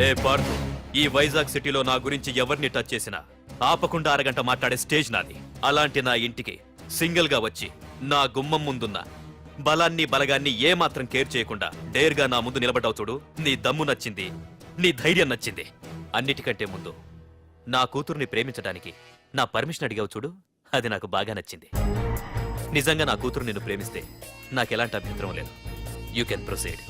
Speaker 11: ఏ పార్దు, ఈ వైజాగ్ సిటీలో నా గురించి ఎవరిని టచ్ చేసినా ఆపకుండా అరగంట మాట్లాడే స్టేజ్ నాది. అలాంటి నా ఇంటికి సింగిల్ గా వచ్చి నా గుమ్మం ముందున్న బలాన్ని బలగాన్ని ఏ మాత్రం కేర్ చేయకుండా డేర్గా నా ముందు నిలబడ్డావు చూడు. నీ దమ్ము నచ్చింది, నీ ధైర్యం నచ్చింది. అన్నిటికంటే ముందు నా కూతుర్ని ప్రేమించడానికి నా పర్మిషన్ అడిగావు చూడు, అది నాకు బాగా నచ్చింది. నిజంగా నా కూతురు నిన్ను ప్రేమిస్తే నాకెలాంటి అభ్యంతరం లేదు. You can proceed.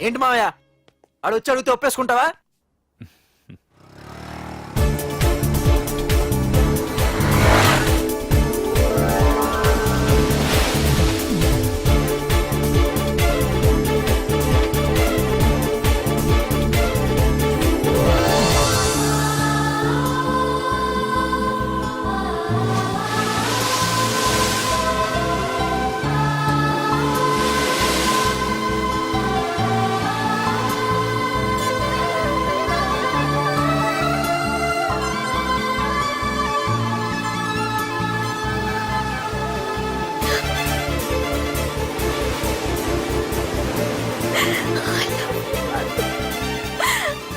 Speaker 7: ఏంటి మావయ్య, ఆడు వచ్చి అడిగితే ఒప్పేసుకుంటావా?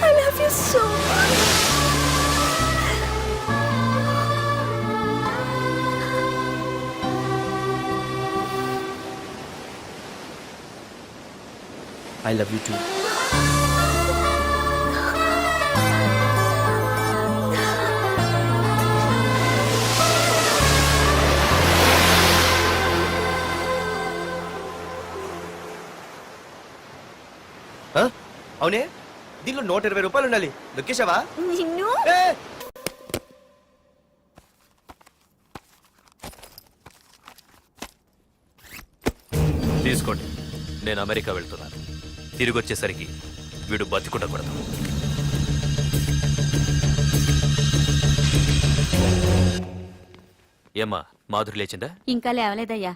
Speaker 8: I love you so much.
Speaker 10: I love you two. అవునే, దీనిలో 120 రూపాయలు ఉండాలి. దొక్కేశావా?
Speaker 8: నిన్ను
Speaker 11: తీసుకోండి, నేను అమెరికా వెళ్తున్నాను. తిరిగి వచ్చేసరికి వీడు బతికుండకూడదు. ఏమ్మా, మాధురి లేచిందా?
Speaker 15: ఇంకా లేవలేదయ్యా.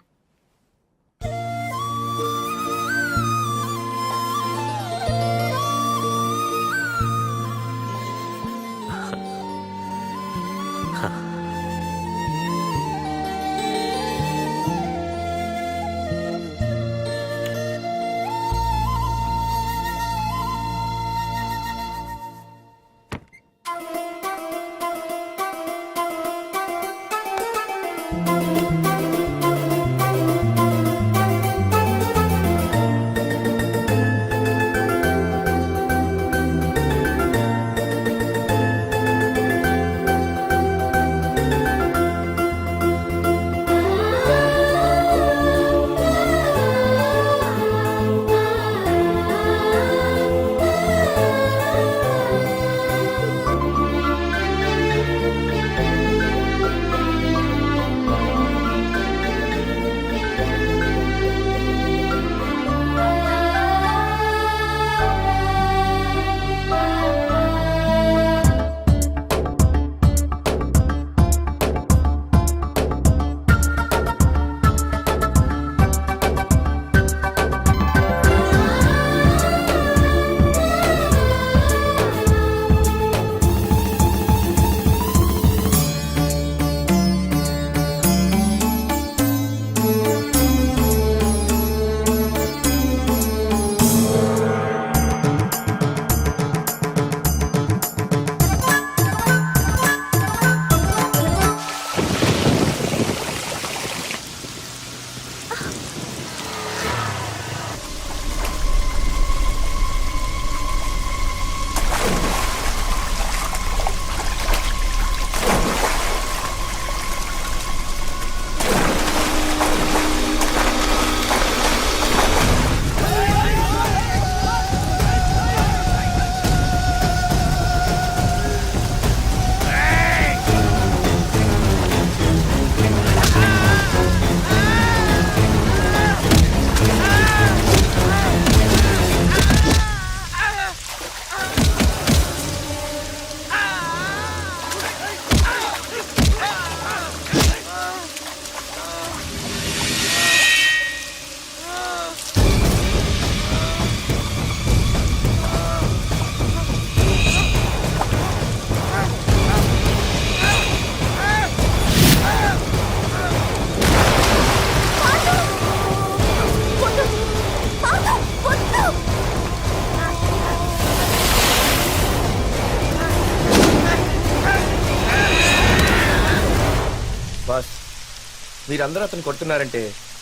Speaker 10: మీరందరూ అతను కొడుతున్నారంటే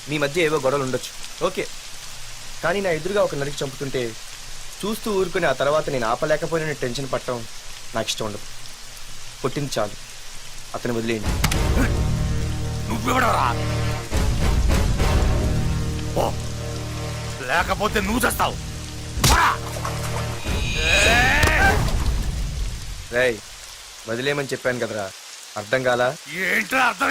Speaker 10: మీ మధ్య ఏవో గొడవలు ఉండొచ్చు, ఓకే. కానీ నా ఎదురుగా ఒక నరికి చంపుతుంటే చూస్తూ ఊరుకుని ఆ తర్వాత నేను ఆపలేకపోయిన టెన్షన్ పట్టడం నాకు ఇష్టం ఉండదు. కొట్టింది చాలు, అతను వదిలేయండి.
Speaker 3: నువ్వెవడరా? ఓ, లేకపోతే నువ్వు చేస్తావు.
Speaker 10: రేయ్, వదిలేయమని చెప్పాను కదరా, అర్థం కాలా?
Speaker 3: ఏంట్రా అర్థం?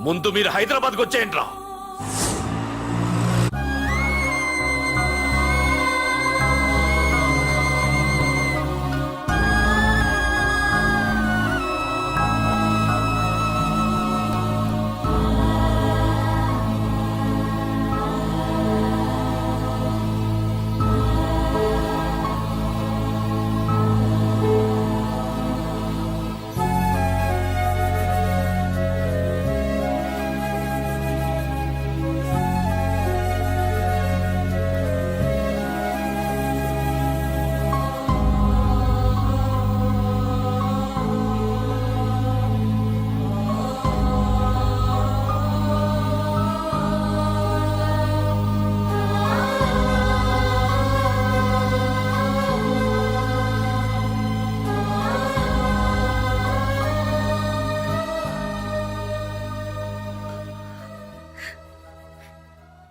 Speaker 3: ముందు మీరు హైదరాబాద్కి వచ్చేయండి రా.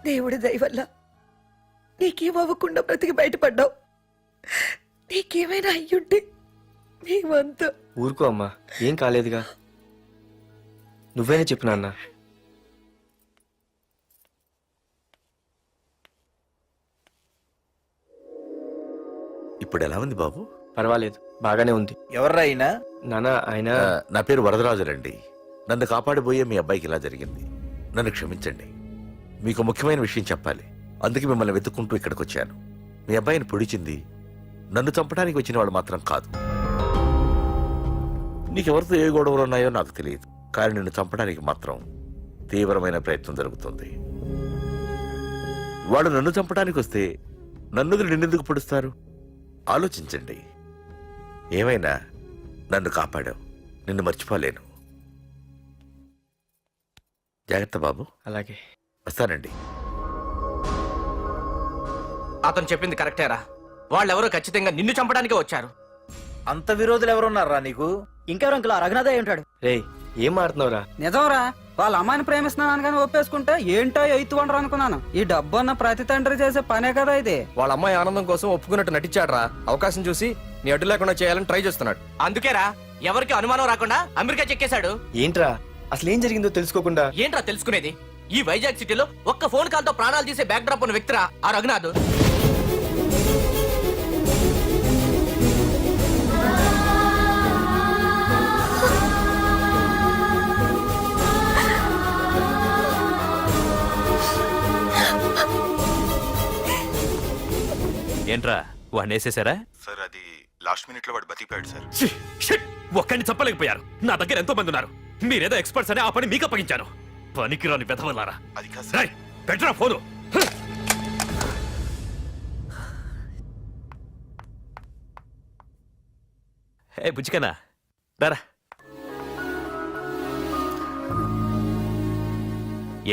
Speaker 14: దేవుడి దయ వల్ల నీకేమవ్వకుండా బ్రతికి బయటపడ్డావు. నీకేమైనా అయ్యుంటే మేమంతా.
Speaker 10: ఊరుకో అమ్మా, ఏం కాలేదుగా. నువ్వేనే చెప్పు నాన్న.
Speaker 3: ఇప్పుడు ఎలా ఉంది బాబు?
Speaker 10: పర్వాలేదు, బాగానే ఉంది.
Speaker 2: ఎవర్రా అయినా?
Speaker 10: నానా ఆయన
Speaker 3: నా పేరు వరదరాజులండి. నన్ను కాపాడిపోయే మీ అబ్బాయికి ఇలా జరిగింది. నన్ను క్షమించండి. మీకు ముఖ్యమైన విషయం చెప్పాలి. అందుకే మిమ్మల్ని వెతుక్కుంటూ ఇక్కడికి వచ్చాను. మీ అబ్బాయిని పొడిచింది నన్ను చంపడానికి వచ్చిన వాడు మాత్రం కాదు. నీకెవరితో ఏ గొడవలు ఉన్నాయో నాకు తెలియదు, కానీ నిన్ను చంపడానికి మాత్రం తీవ్రమైన ప్రయత్నం జరుగుతుంది. వాడు నన్ను చంపడానికి వస్తే నన్ను నిన్నెందుకు పొడుస్తారు? ఆలోచించండి. ఏమైనా నన్ను కాపాడావు, నిన్ను మర్చిపోలేను. జాగ్రత్త బాబు.
Speaker 10: అలాగే
Speaker 3: వస్తానండి.
Speaker 13: అతను చెప్పింది కరెక్టేరా. వాళ్ళెవరో ఖచ్చితంగా నిన్ను చంపడానికే వచ్చారు.
Speaker 2: అంత విరోధులు ఎవరున్నారా నీకు?
Speaker 9: ఇంకెవరు అంకుల్, ఆ రఘునాథే ఉంటాడు.
Speaker 10: రేయ్, ఏం మాడుతున్నావురా?
Speaker 9: నిజంరా, వాళ్ళ అమ్మాయిని ప్రేమిస్తున్నాను కానీ ఒప్పేసుకుంటే ఏంటో ఎయిత్ వండర్ అనుకున్నాను. ఈ డబ్బు అన్న ప్రతి తండ్రి చేసే పనే కదా ఇది.
Speaker 13: వాళ్ళ అమ్మాయి ఆనందం కోసం ఒప్పుకున్నట్టు నటించాడ్రా. అవకాశం చూసి నీ అడ్డు లేకుండా చేయాలని ట్రై చేస్తున్నాడు. అందుకేరా ఎవరికి అనుమానం రాకుండా అమెరికా చెక్కేశాడు.
Speaker 10: ఏంట్రా అసలు ఏం జరిగిందో తెలుసుకోకుండా?
Speaker 13: ఏంట్రా తెలుసుకునేది? ఈ వైజాగ్ సిటీలో ఒక్క ఫోన్ కాల్ తో ప్రాణాలు తీసే బ్యాక్ డ్రాప్ ఉన్న వ్యక్తిరా ఆ రఘునాథ్. ఏంట్రా వాడిని వేసేసారా?
Speaker 4: సార్ అది లాస్ట్ మినిట్ లో వాడు బతికిపోయాడు సార్.
Speaker 11: ఒక్కడిని చెప్పలేకపోయారు. నా దగ్గర ఎంతో మంది ఉన్నారు. మీరేదో ఎక్స్పర్ట్స్ అని ఆ పని మీకు అప్పగించాను. పనికిరాని వెధవలారా.
Speaker 4: అది కాదు
Speaker 11: రేయ్, పెట్టరా ఫోను. ఏ బుజ్జికన్నా రారా.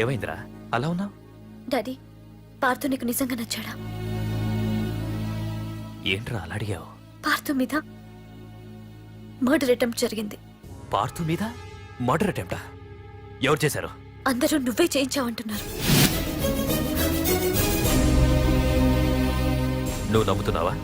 Speaker 11: ఏమైందిరా అలా ఉన్నావు?
Speaker 8: డాడీ, పార్థు నీకు నిజంగా నచ్చాడా?
Speaker 11: ఏంట్రా అలా అడిగావు?
Speaker 8: పార్థు మీద మర్డర్ అటెంప్ట్ జరిగింది.
Speaker 11: పార్థు మీద మర్డర్ అటెంప్టా? ఎవరు చేశారు?
Speaker 8: అందరూ నువ్వే చేయించావంటున్నారు.
Speaker 11: నువ్వు నమ్ముతున్నావా?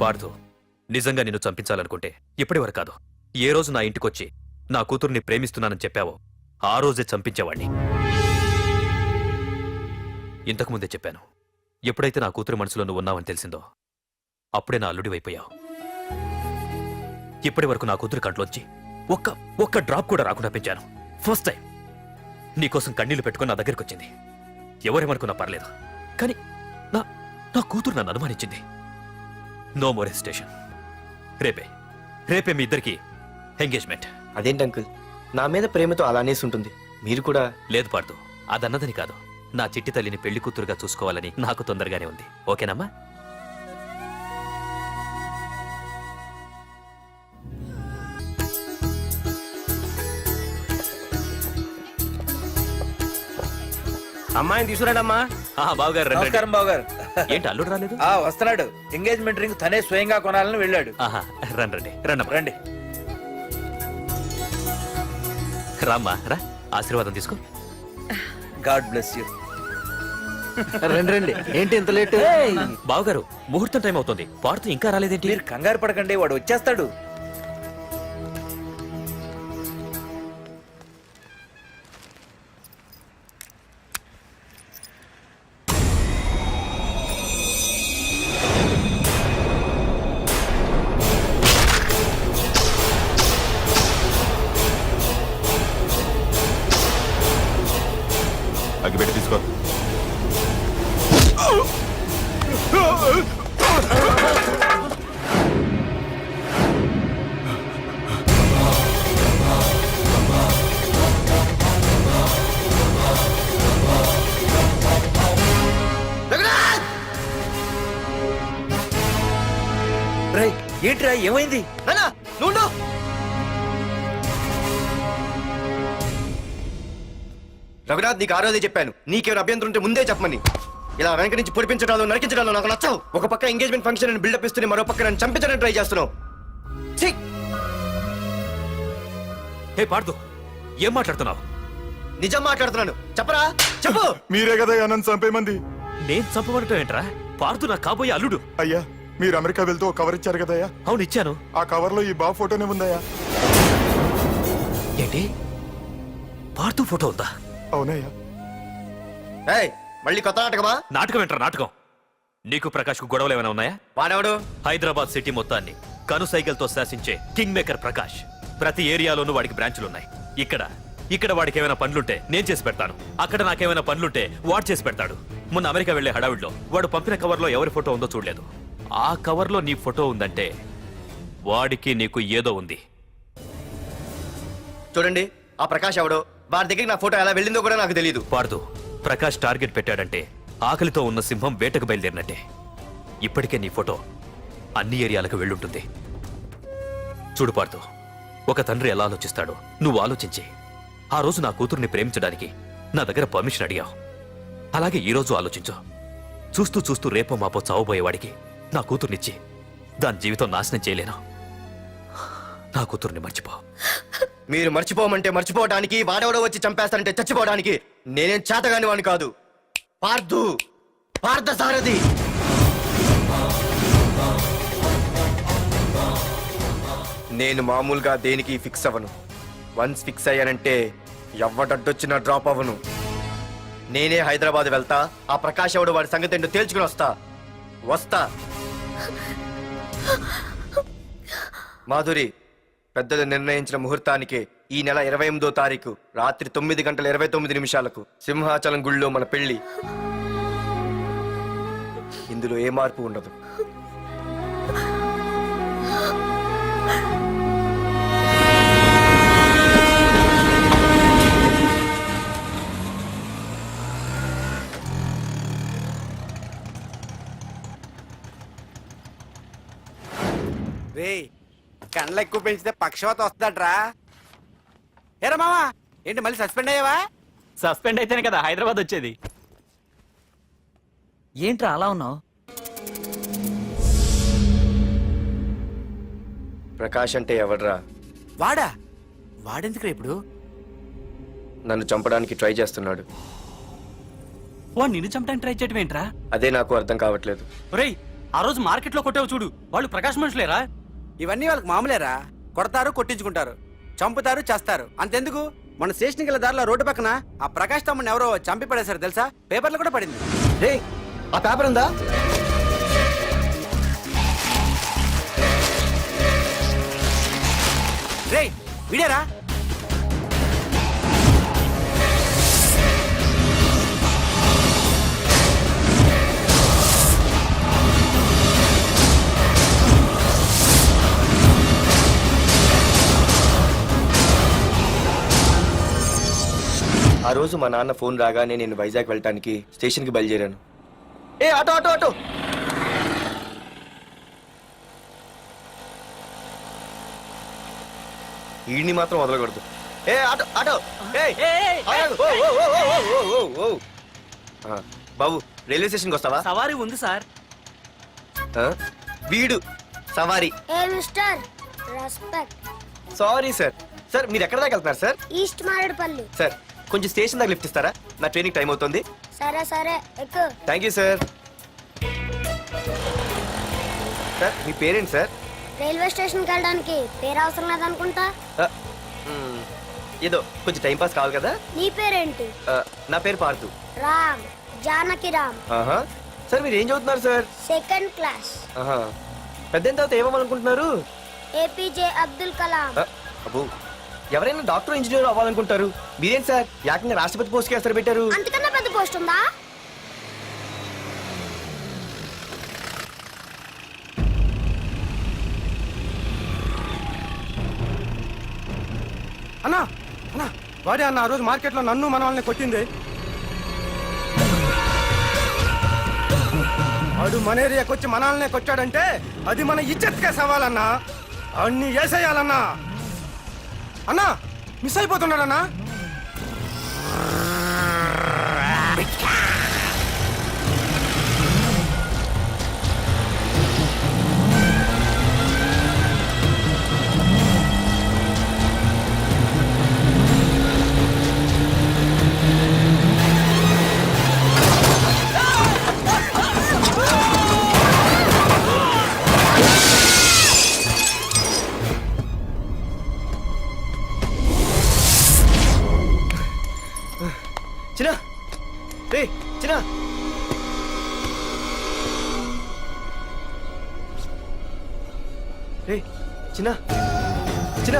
Speaker 11: పార్థు, నిజంగా నిన్ను చంపించాలనుకుంటే ఇప్పటి వరకు కాదు, ఏ రోజు నా ఇంటికొచ్చి నా కూతుర్ని ప్రేమిస్తున్నానని చెప్పావో ఆ రోజే చంపించేవాణ్ణి. ఇంతకుముందే చెప్పాను, ఎప్పుడైతే నా కూతురు మనసులో నువ్వు ఉన్నావని తెలిసిందో అప్పుడే నా అల్లుడివైపోయావు. ఇప్పటి వరకు నా కూతురు కంట్లోంచి ఒక్క డ్రాప్ కూడా రాకుండా పెంచాను. ఫస్ట్ టైం నీకోసం కన్నీళ్లు పెట్టుకుని నా దగ్గరికి వచ్చింది. ఎవరేమనుకున్నా పర్లేదు, కానీ నా కూతురు నన్ను అనుమానించింది. No more hesitation. రేపే మీ ఇద్దరికి ఎంగేజ్మెంట్.
Speaker 10: అదేంటి అంకుల్, నా మీద ప్రేమతో అలానేసి ఉంటుంది. మీరు కూడా?
Speaker 11: లేదు పార్థు, అదన్నదని కాదు. నా చిట్టి తల్లిని పెళ్లి కూతురుగా చూసుకోవాలని నాకు తొందరగానే ఉంది. ఓకేనమ్మా?
Speaker 13: అమ్మాయిని తీసుకురాడమ్మా.
Speaker 11: బావగారు రండి.
Speaker 2: నమస్కారం బావగారు.
Speaker 11: ఏంటి అల్లుడు రాలేదు?
Speaker 2: వస్తున్నాడు. ఎంగేజ్మెంట్ రింగ్ తనే స్వయంగా కొనాలని వెళ్ళాడు.
Speaker 11: రండి రండి
Speaker 2: రండి.
Speaker 11: రామ్మా రా, ఆశీర్వాదం తీసుకో.
Speaker 2: God bless you.
Speaker 7: రండి. ఏంటి ఇంత లేట్?
Speaker 11: బావగారు, ముహూర్తం టైం అవుతుంది. పార్థు ఇంకా రాలేదేంటి?
Speaker 2: మీరు కంగారు పడకండి, వాడు వచ్చేస్తాడు.
Speaker 4: అగ్గిపెట్టి తీసుకో.
Speaker 2: రేయ్, ఏంట్రా ఏమైంది?
Speaker 10: రఘునాథ్, నీకు ఆ రోజే చెప్పాను, నీకేమైనా అభ్యంతరం ఉంటే ముందే చెప్పమని. ఇలా వెనక నుంచి పొడిపించడాలు నరికించడాలు నాకు నచ్చవు. ఒక పక్క ఎంగేజ్మెంట్ ఫంక్షన్ అని బిల్డప్ ఇస్తూనే మరో పక్క నన్ను చంపించడానికి ట్రై చేస్తున్నావు.
Speaker 11: హే పార్థు, ఏం మాట్లాడుతున్నావు?
Speaker 10: నిజం మాట్లాడుతున్నాను. చెప్పరా, చెప్పు.
Speaker 4: మీరే కదా నన్ను చంపేమంది.
Speaker 11: నేను చంపబడటం ఏంట్రా? పార్దు నా కాబోయే అల్లుడు.
Speaker 1: అయ్యా మీరు అమెరికా వెళ్తూ ఒక కవర్ ఇచ్చారు కదయ్యా,
Speaker 11: అవును ఇచ్చాను.
Speaker 1: ఆ కవర్ లో ఈ బాబు ఫోటోనే ఉందయ్యా.
Speaker 11: ఏంటి పార్దు ఫోటో ఉందా?
Speaker 1: అవునయ్యా.
Speaker 10: మళ్ళీ కొత్త నాటకమా?
Speaker 11: నాటకం ఏంట్రా నాటకం? నీకు ప్రకాష్ కు గొడవలు ఏమైనా ఉన్నాయా?
Speaker 10: వాడెవడు?
Speaker 11: హైదరాబాద్ సిటీ మొత్తాన్ని కను సైకిల్తో శాసించే కింగ్ మేకర్ ప్రకాష్. ప్రతి ఏరియాలోనూ వాడికి బ్రాంచులున్నాయి. ఇక్కడ వాడికి ఏమైనా పనులుంటే నేను చేసి పెడతాను, అక్కడ నాకేమైనా పనులుంటే వాడు చేసి పెడతాడు. మొన్న అమెరికా వెళ్లే హడావిడిలో వాడు పంపిన కవర్లో ఎవరి ఫోటో ఉందో చూడలేదు. ఆ కవర్లో నీ ఫోటో ఉందంటే వాడికి నీకు ఏదో ఉంది.
Speaker 10: చూడండి, ఆ ప్రకాష్ ఎవడో, వాడి దగ్గరికి నా ఫోటో ఎలా వెళ్ళిందో కూడా నాకు తెలియదు.
Speaker 11: పార్దు, ప్రకాష్ టార్గెట్ పెట్టాడంటే ఆకలితో ఉన్న సింహం వేటకు బయలుదేరినట్టే. ఇప్పటికే నీ ఫోటో అన్ని ఏరియాలకు వెళ్ళుంటుంది. చూడు పార్దు, ఒక తండ్రి ఎలా ఆలోచిస్తాడో నువ్వు ఆలోచించి ఆ రోజు నా కూతుర్ని ప్రేమించడానికి నా దగ్గర పర్మిషన్ అడిగావు. అలాగే ఈ రోజు ఆలోచించు. చూస్తూ చూస్తూ రేపో మాపో చావబోయేవాడికి నా కూతుర్నిచ్చి దాని జీవితం నాశనం చేయలేను. నా కూతుర్ని మర్చిపో.
Speaker 10: మీరు మర్చిపోమంటే మర్చిపోవడానికి, వాడెవడో వచ్చి చంపేస్తానంటే చచ్చిపోవడానికి నేనేం చేతగాని వాడిని కాదు. పార్థు, పార్థసారథి. నేను మామూలుగా దేనికి ఫిక్స్ అవ్వను. వన్స్ ఫిక్స్ అయ్యానంటే ఎవ్వడడ్డొచ్చినా డ్రాప్ అవ్వను. నేనే హైదరాబాద్ వెళ్తా, ఆ ప్రకాష్ ఎవడు వాడి సంగతి ఏంటో తేల్చుకుని వస్తా. మాధురి, పెద్దలు నిర్ణయించిన ముహూర్తానికి ఈ నెల 28వ తారీఖు రాత్రి 9:29 సింహాచలం గుళ్ళో మన పెళ్లి. ఇందులో ఏ మార్పు ఉండదు.
Speaker 6: రే, కండ్లు ఎక్కువ పెంచితే పక్షవాత వస్తుందట్రా. ఏరా మామా, ఏంటి మళ్ళీ సస్పెండ్ అయ్యావా?
Speaker 9: సస్పెండ్ అయితేనే కదా హైదరాబాద్ వచ్చేది. ఏంట్రా అలా ఉన్నావు?
Speaker 10: ప్రకాష్ అంటే ఎవడ్రా?
Speaker 6: వాడెందుకురా ఇప్పుడు?
Speaker 10: నన్ను చంపడానికి ట్రై చేస్తున్నాడు.
Speaker 9: వాడు నిన్ను చంపడానికి ట్రై చేయటం ఏంట్రా?
Speaker 10: అదే నాకు అర్థం కావట్లేదు.
Speaker 9: ఒరేయ్, ఆ రోజు మార్కెట్లో కొట్టావు చూడు, వాళ్ళు ప్రకాష్ మనుషులేరా?
Speaker 6: ఇవన్నీ వాళ్ళకి మామూలేరా. కొడతారు, కొట్టించుకుంటారు, చంపుతారు, చేస్తారు. అంతెందుకు, మన స్టేషన్కి వెళ్ళే దారిలో రోడ్డు పక్కన ఆ ప్రకాష్ తమ్ముని ఎవరో చంపి పడేశారు తెలుసా? పేపర్లు కూడా పడింది.
Speaker 10: రే, ఆ పేపర్ ఉందా?
Speaker 6: రే, విడారా?
Speaker 10: ఆ రోజు మా నాన్న ఫోన్ రాగానే నేను వైజాగ్ వెళ్ళటానికి స్టేషన్కి బయలుదేరాను. ఏ ఆటో ఆటో ఆటో! ఈడిని మాత్రం వదలకూడదు. ఏ ఆటో ఆటో! బాబు, రైల్వే స్టేషన్కి వస్తావా?
Speaker 9: సవారీ ఉంది సార్.
Speaker 10: వీడు సవారీ. Sorry sir. సార్, మీరు ఎక్కడ దాకా వెళ్తున్నారు సార్?
Speaker 15: ఈస్ట్ మారేడుపల్లి.
Speaker 10: సార్, కొంచెం స్టేషన్ దాకా లిఫ్ట్ ఇస్తారా? నా ట్రైనింగ్ టైం అవుతుంది.
Speaker 15: సరే సరే ఎక్కు.
Speaker 10: Thank you sir. సార్, మీ పేరేంటి సార్?
Speaker 15: రైల్వే స్టేషన్ కి వెళ్ళడానికి పేరు అవసరం లేదనుకుంటా.
Speaker 10: ఏదో కొంచెం టైం పాస్ కావాలి కదా.
Speaker 15: నీ పేరేంటి?
Speaker 10: నా పేరు పార్థు.
Speaker 15: రామ్, జానకి రామ్.
Speaker 10: సార్, మీరు ఏం చదువుతున్నారు సార్?
Speaker 15: Second class.
Speaker 10: పెద్ద తర్వాత ఏమవ్వాలనుకుంటున్నారు?
Speaker 15: ఏపీజే అబ్దుల్ కలాం.
Speaker 10: అబ్బో, ఎవరైనా డాక్టర్ ఇంజనీర్ అవ్వాలనుకుంటారు. మీరేం సార్ ఏకంగా రాష్ట్రపతి పోస్ట్ కి ఎసరు పెట్టారు?
Speaker 15: అంతకన్నా పెద్ద పోస్ట్ ఉందా?
Speaker 6: అన్నా అన్నా, వాడే అన్న ఆ రోజు మార్కెట్లో నన్ను మన వాళ్ళని కొట్టింది. వాడు మన ఏరియాకి వచ్చి మనల్నే కొట్టాడంటే అది మన ఇజ్జత్కే సవాలన్నా. అన్ని వేసేయాలన్నా. అన్నా, మిస్ అయిపోతున్నాడన్నా.
Speaker 10: రే చిన్న రే చిన్న చిన్న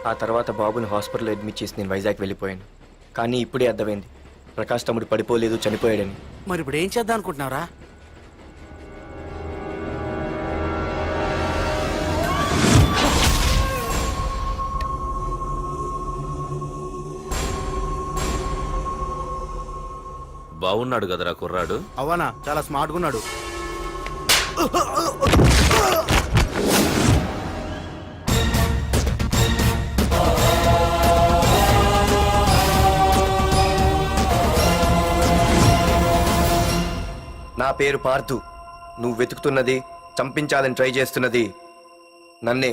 Speaker 10: ఆ తర్వాత బాబుని హాస్పిటల్లో అడ్మిట్ చేసి నేను వైజాగ్ వెళ్ళిపోయాను. కానీ ఇప్పుడే అర్థమైంది ప్రకాష్ తమ్ముడు పడిపోలేదు, చనిపోయాడని.
Speaker 6: మరి ఇప్పుడు ఏం చేద్దాం అనుకుంటున్నారా?
Speaker 11: బాగున్నాడు కదరా కుర్రాడు.
Speaker 6: అవనా చాలా స్మార్ట్ గా ఉన్నాడు.
Speaker 10: నా పేరు పార్థు. నువ్వు వెతుకుతున్నది, చంపించాలని ట్రై చేస్తున్నది నన్నే.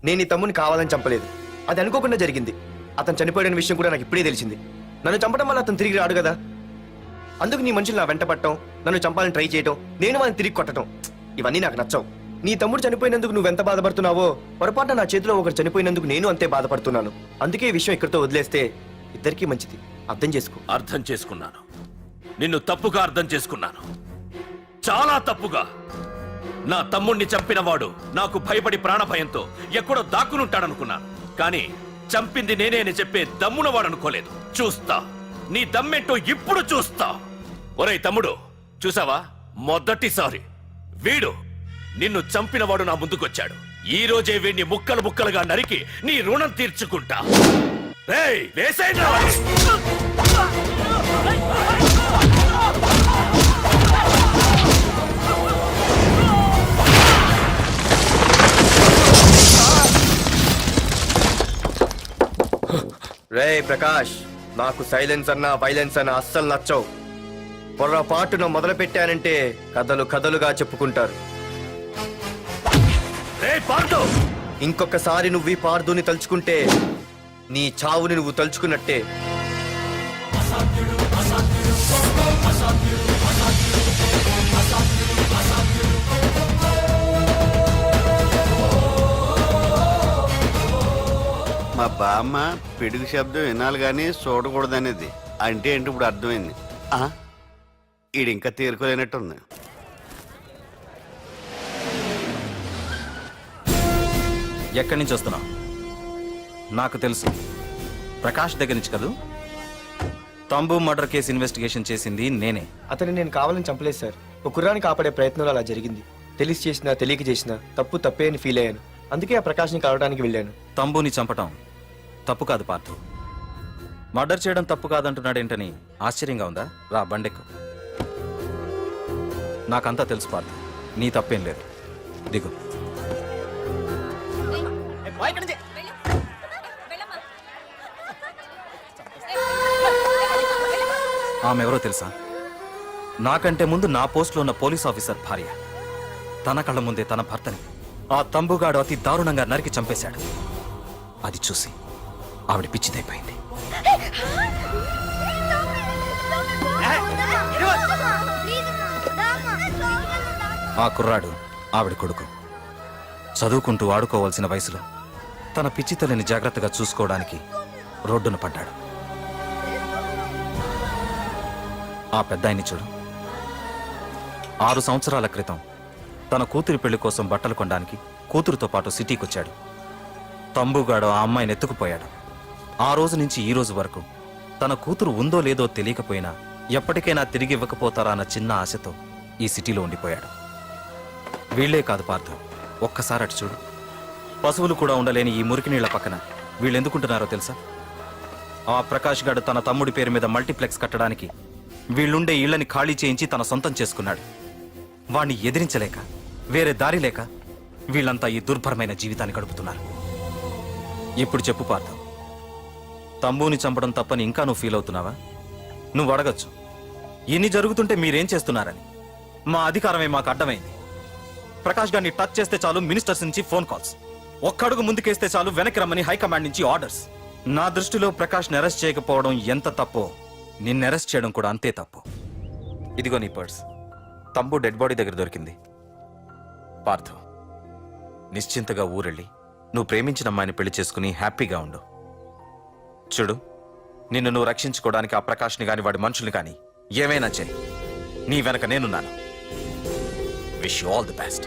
Speaker 10: నేను ఈ తమ్ముని కావాలని చంపలేదు, అది అనుకోకుండా జరిగింది. అతను చనిపోయిన విషయం కూడా నాకు ఇప్పుడే తెలిసింది. నన్ను చంపడం వల్ల అతను తిరిగి రాడు కదా, అందుకు నీ మనుషులు నా వెంట పట్టడం, నన్ను చంపాలని ట్రై చేయటం, నేను వాళ్ళని తిరిగి కొట్టడం, ఇవన్నీ నాకు నచ్చవు. నీ తమ్ముడు చనిపోయినందుకు నువ్వెంత బాధపడుతున్నావో, పొరపాటున నా చేతిలో ఒకరు చనిపోయినందుకు నేను అంతే బాధపడుతున్నాను. అందుకే ఈ విషయం ఇక్కడితో వదిలేస్తే ఇద్దరికీ మంచిది. అర్థం చేసుకో.
Speaker 11: అర్థం చేసుకున్నాను. నిన్ను తప్పుగా అర్థం చేసుకున్నాను, చాలా తప్పుగా. నా తమ్ముణ్ణి చంపినవాడు నాకు భయపడి ప్రాణభయంతో ఎక్కడో దాక్కునుంటాడనుకున్నాను. కానీ చంపింది నేనే అని చెప్పే దమ్మునవాడు అనుకోలేదు. చూస్తా, నీ దమ్మెంటో ఇప్పుడు చూస్తా. ఒరేయ్ తమ్ముడు, చూసావా, మొదటిసారి వీడు నిన్ను చంపినవాడు నా ముందుకొచ్చాడు. ఈ రోజే వీడిని ముక్కలు ముక్కలుగా నరికి నీ రుణం తీర్చుకుంటా. రేయ్, వేసేయండిరా వాడిని.
Speaker 10: రేయ్ ప్రకాష్, నాకు సైలెన్స్ అన్నా వైలెన్స్ అన్నా అస్సలు నచ్చవు. పొర్రపాటున మొదలు పెట్టానంటే కథలు కథలుగా చెప్పుకుంటారు.
Speaker 11: రేయ్ పార్థు,
Speaker 10: ఇంకొకసారి నువ్వు ఈ పార్థుని తలుచుకుంటే నీ చావుని నువ్వు తలుచుకున్నట్టే.
Speaker 12: మా బామ్మ పిడుగు శబ్దం వినాలి కానీ చూడకూడదనేది. అంటే ఏంటి ఇప్పుడు అర్థమైంది. ఈడు ఇంకా తేరుకోలేనట్టుంది.
Speaker 1: ఎక్కడి నుంచి వస్తున్నావు? నాకు తెలుసు, ప్రకాష్ దగ్గర నుంచి కదూ. తంబు మర్డర్ కేసు ఇన్వెస్టిగేషన్ చేసింది నేనే.
Speaker 10: అతన్ని నేను కావాలని చంపలేదు సార్. ఒక కుర్రాన్ని కాపాడే ప్రయత్నంలో అలా జరిగింది. తెలిసి చేసినా తెలియక చేసినా తప్పు తప్పే అని ఫీల్ అయ్యాను. అందుకే ఆ ప్రకాష్ని కలవడానికి వెళ్ళాను.
Speaker 1: తంబుని చంపటం తప్పు కాదు పార్థు. మర్డర్ చేయడం తప్పు కాదంటున్నాడేంటని ఆశ్చర్యంగా ఉందా? రా బండెక్కు. నాకంతా తెలుసు పార్థు, నీ తప్పేం లేదు. దిగు.
Speaker 16: ఆమె ఎవరో తెలుసా? నాకంటే ముందు నా పోస్టులో ఉన్న పోలీస్ ఆఫీసర్ భార్య. తన కళ్ళ ముందే తన భర్తని ఆ తంబుగాడు అతి దారుణంగా నరికి చంపేశాడు. అది చూసి ఆవిడ పిచ్చిదైపోయింది. ఆ కుర్రాడు ఆవిడ కొడుకు. చదువుకుంటూ ఆడుకోవాల్సిన వయసులో తన పిచ్చి తల్లిని జాగ్రత్తగా చూసుకోవడానికి రోడ్డున పడ్డాడు. ఆ పెద్దాయన్ని చూడు. 6 సంవత్సరాల క్రితం తన కూతురి పెళ్లి కోసం బట్టలు కొనడానికి కూతురుతో పాటు సిటీకొచ్చాడు. తంబుగాడు ఆ అమ్మాయిని ఎత్తుకుపోయాడు. ఆ రోజు నుంచి ఈ రోజు వరకు తన కూతురు ఉందో లేదో తెలియకపోయినా ఎప్పటికైనా తిరిగి ఇవ్వకపోతారా అన్న చిన్న ఆశతో ఈ సిటీలో ఉండిపోయాడు. వీళ్లే కాదు పార్థ, ఒక్కసారి అటు చూడు. పశువులు కూడా ఉండలేని ఈ మురికి నీళ్ల పక్కన వీళ్ళు ఎందుకుంటున్నారో తెలుసా? ఆ ప్రకాష్ గాడు తన తమ్ముడి పేరు మీద మల్టీప్లెక్స్ కట్టడానికి వీళ్ళుండే ఇళ్లని ఖాళీ చేయించి తన సొంతం చేసుకున్నాడు. వాణ్ణి ఎదిరించలేక వేరే దారి లేక వీళ్ళంతా ఈ దుర్భరమైన జీవితాన్ని గడుపుతున్నారు. ఇప్పుడు చెప్పు పార్థ, తమ్ముని చంపడం తప్పని ఇంకా నువ్వు ఫీల్ అవుతున్నావా? నువ్వు అడగచ్చు, ఇన్ని జరుగుతుంటే మీరేం చేస్తున్నారని. మా అధికారమే మాకు అడ్డమైంది. ప్రకాష్ గారిని టచ్ చేస్తే చాలు మినిస్టర్స్ నుంచి ఫోన్ కాల్స్, ఒక్కడుగు ముందుకేస్తే చాలు వెనక్కి రమ్మని హైకమాండ్ నుంచి ఆర్డర్స్. నా దృష్టిలో ప్రకాష్ని అరెస్ట్ చేయకపోవడం ఎంత తప్పో నిన్ను అరెస్ట్ చేయడం కూడా అంతే తప్పు. ఇదిగో నీ పర్స్, తమ్ముడు డెడ్ బాడీ దగ్గర దొరికింది. పార్థు, నిశ్చింతగా ఊరెళ్ళి నువ్వు ప్రేమించిన అమ్మాయిని పెళ్లి చేసుకుని హ్యాపీగా ఉండు. చూడు, నిన్ను నువ్వు రక్షించుకోవడానికి ఆ ప్రకాష్ని గాని వాడి మనుషుల్ని కానీ ఏమైనా చేయి. నీ వెనక నేనున్నాను. Wish you all the best.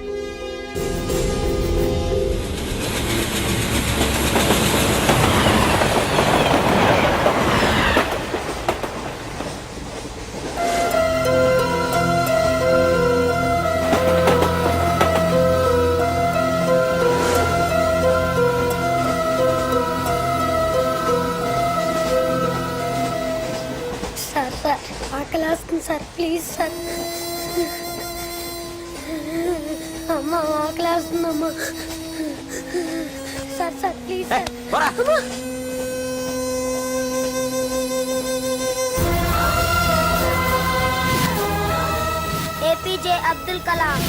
Speaker 15: Sir ఆకలి వస్తుంది సార్, ప్లీజ్ సార్. అమ్మ ఆకలి వస్తుందమ్మా. Sir please sir. APJ Abdul Kalam.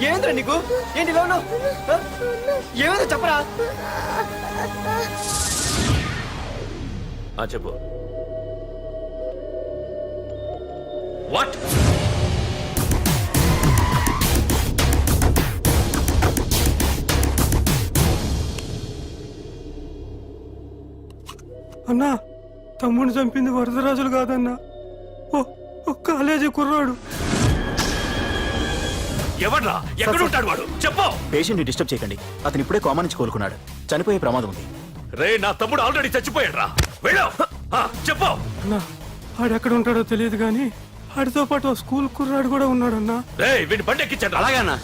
Speaker 10: ఏంద్రా నీకు? ఏంటి ఇలా ఉన్నావు? ఏమైందో చెప్పరా?
Speaker 11: చెప్పు. వాట్?
Speaker 9: అన్నా, తమ్ముడిని చంపింది వరదరాజులు కాదన్నా, ఓ కాలేజీ కుర్రాడు.
Speaker 5: ఎవడ్రా? ఎక్కడుంటాడు వాడు? చెప్పు.
Speaker 16: పేషెంట్ ని డిస్టర్బ్ చేయకండి. అతను ఇప్పుడే కోమా నుంచి కోలుకున్నాడు. చనిపోయే ప్రమాదం ఉంది.
Speaker 5: రే, నా తమ్ముడు ఆల్రెడీ చచ్చిపోయాడు రా. వెళ్ళు. చెప్పు.
Speaker 9: అన్నా, ఆడెక్కడ ఉంటాడో తెలియదు కానీ ఆడితో పాటు స్కూల్ కుర్రాడు కూడా ఉన్నాడన్నా.
Speaker 5: రే, వీడిని బండి ఎక్కించండి.
Speaker 6: అలాగేనా?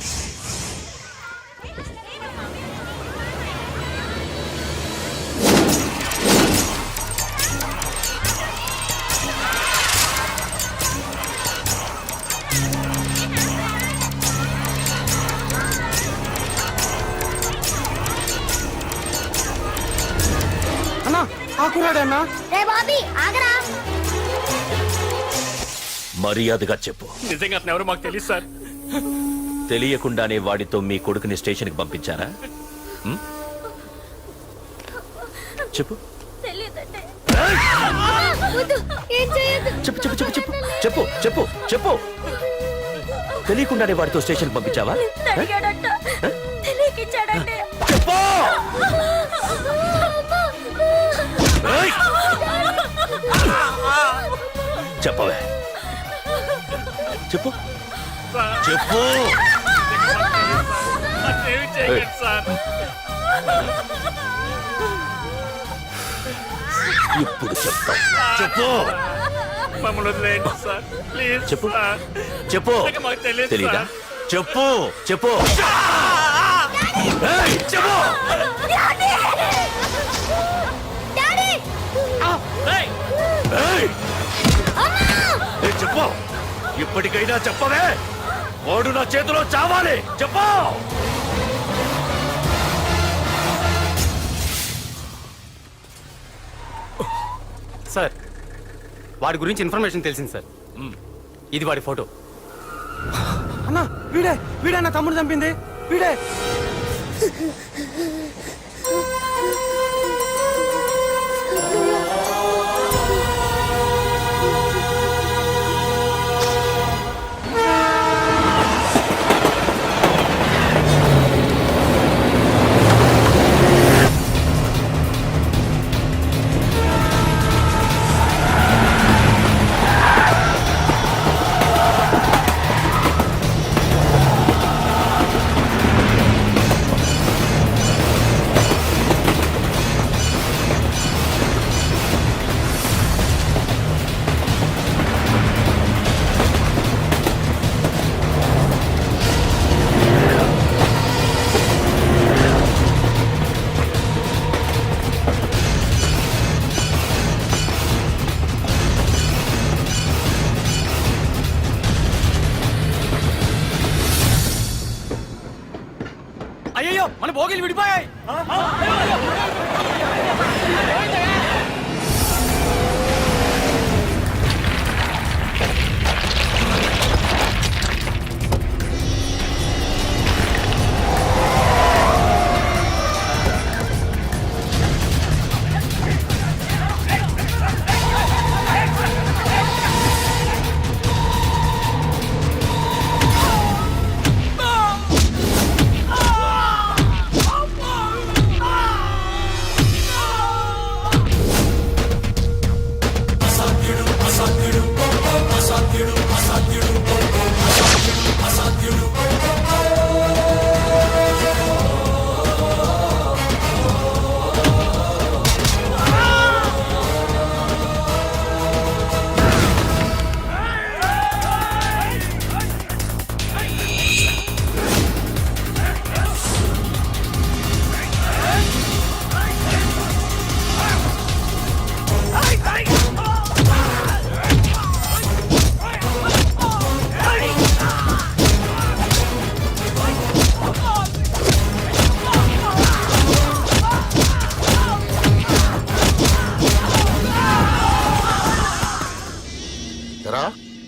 Speaker 9: ఆ కుర్రాడన్నా.
Speaker 15: రే బాబీ ఆగరా.
Speaker 11: మర్యాదగా చెప్పు.
Speaker 5: నిజంగా అతను ఎవరు మాకు తెలియదు సార్.
Speaker 11: తెలియకుండానే వాడితో మీ కొడుకుని స్టేషన్కి పంపించారా? చెప్పు. చెప్పు చెప్పు చెప్పు చెప్పు చెప్పు చెప్పు చెప్పు. తెలియకుండానే వాడితో స్టేషన్కి పంపించావా? చెప్పు. చెప్పవే. చెప్పు చెప్పు. ఇప్పుడు చెప్తా. చెప్పు.
Speaker 5: మమ్మల్ని వదిలేయండి సార్, ప్లీజ్.
Speaker 11: చెప్పు
Speaker 5: సార్.
Speaker 11: చెప్పు.
Speaker 5: మాకు తెలియదు
Speaker 11: తెలీదా?
Speaker 5: సార్.
Speaker 11: చెప్పు చెప్పు.
Speaker 5: ఏయ్, చెప్పు. ఏయ్. ఏయ్, చెప్పు. ఇప్పటికైనా చెప్పవే. వాడు నా చేతిలో చావాలి. చెప్పు.
Speaker 6: సార్ వాడి గురించి ఇన్ఫర్మేషన్ తెలిసింది సార్. ఇది వాడి ఫోటో. అన్నా వీడే నా తమ్ముడు చంపింది వీడే. అయ్యో మన భోగిలు విడిపోయాయి.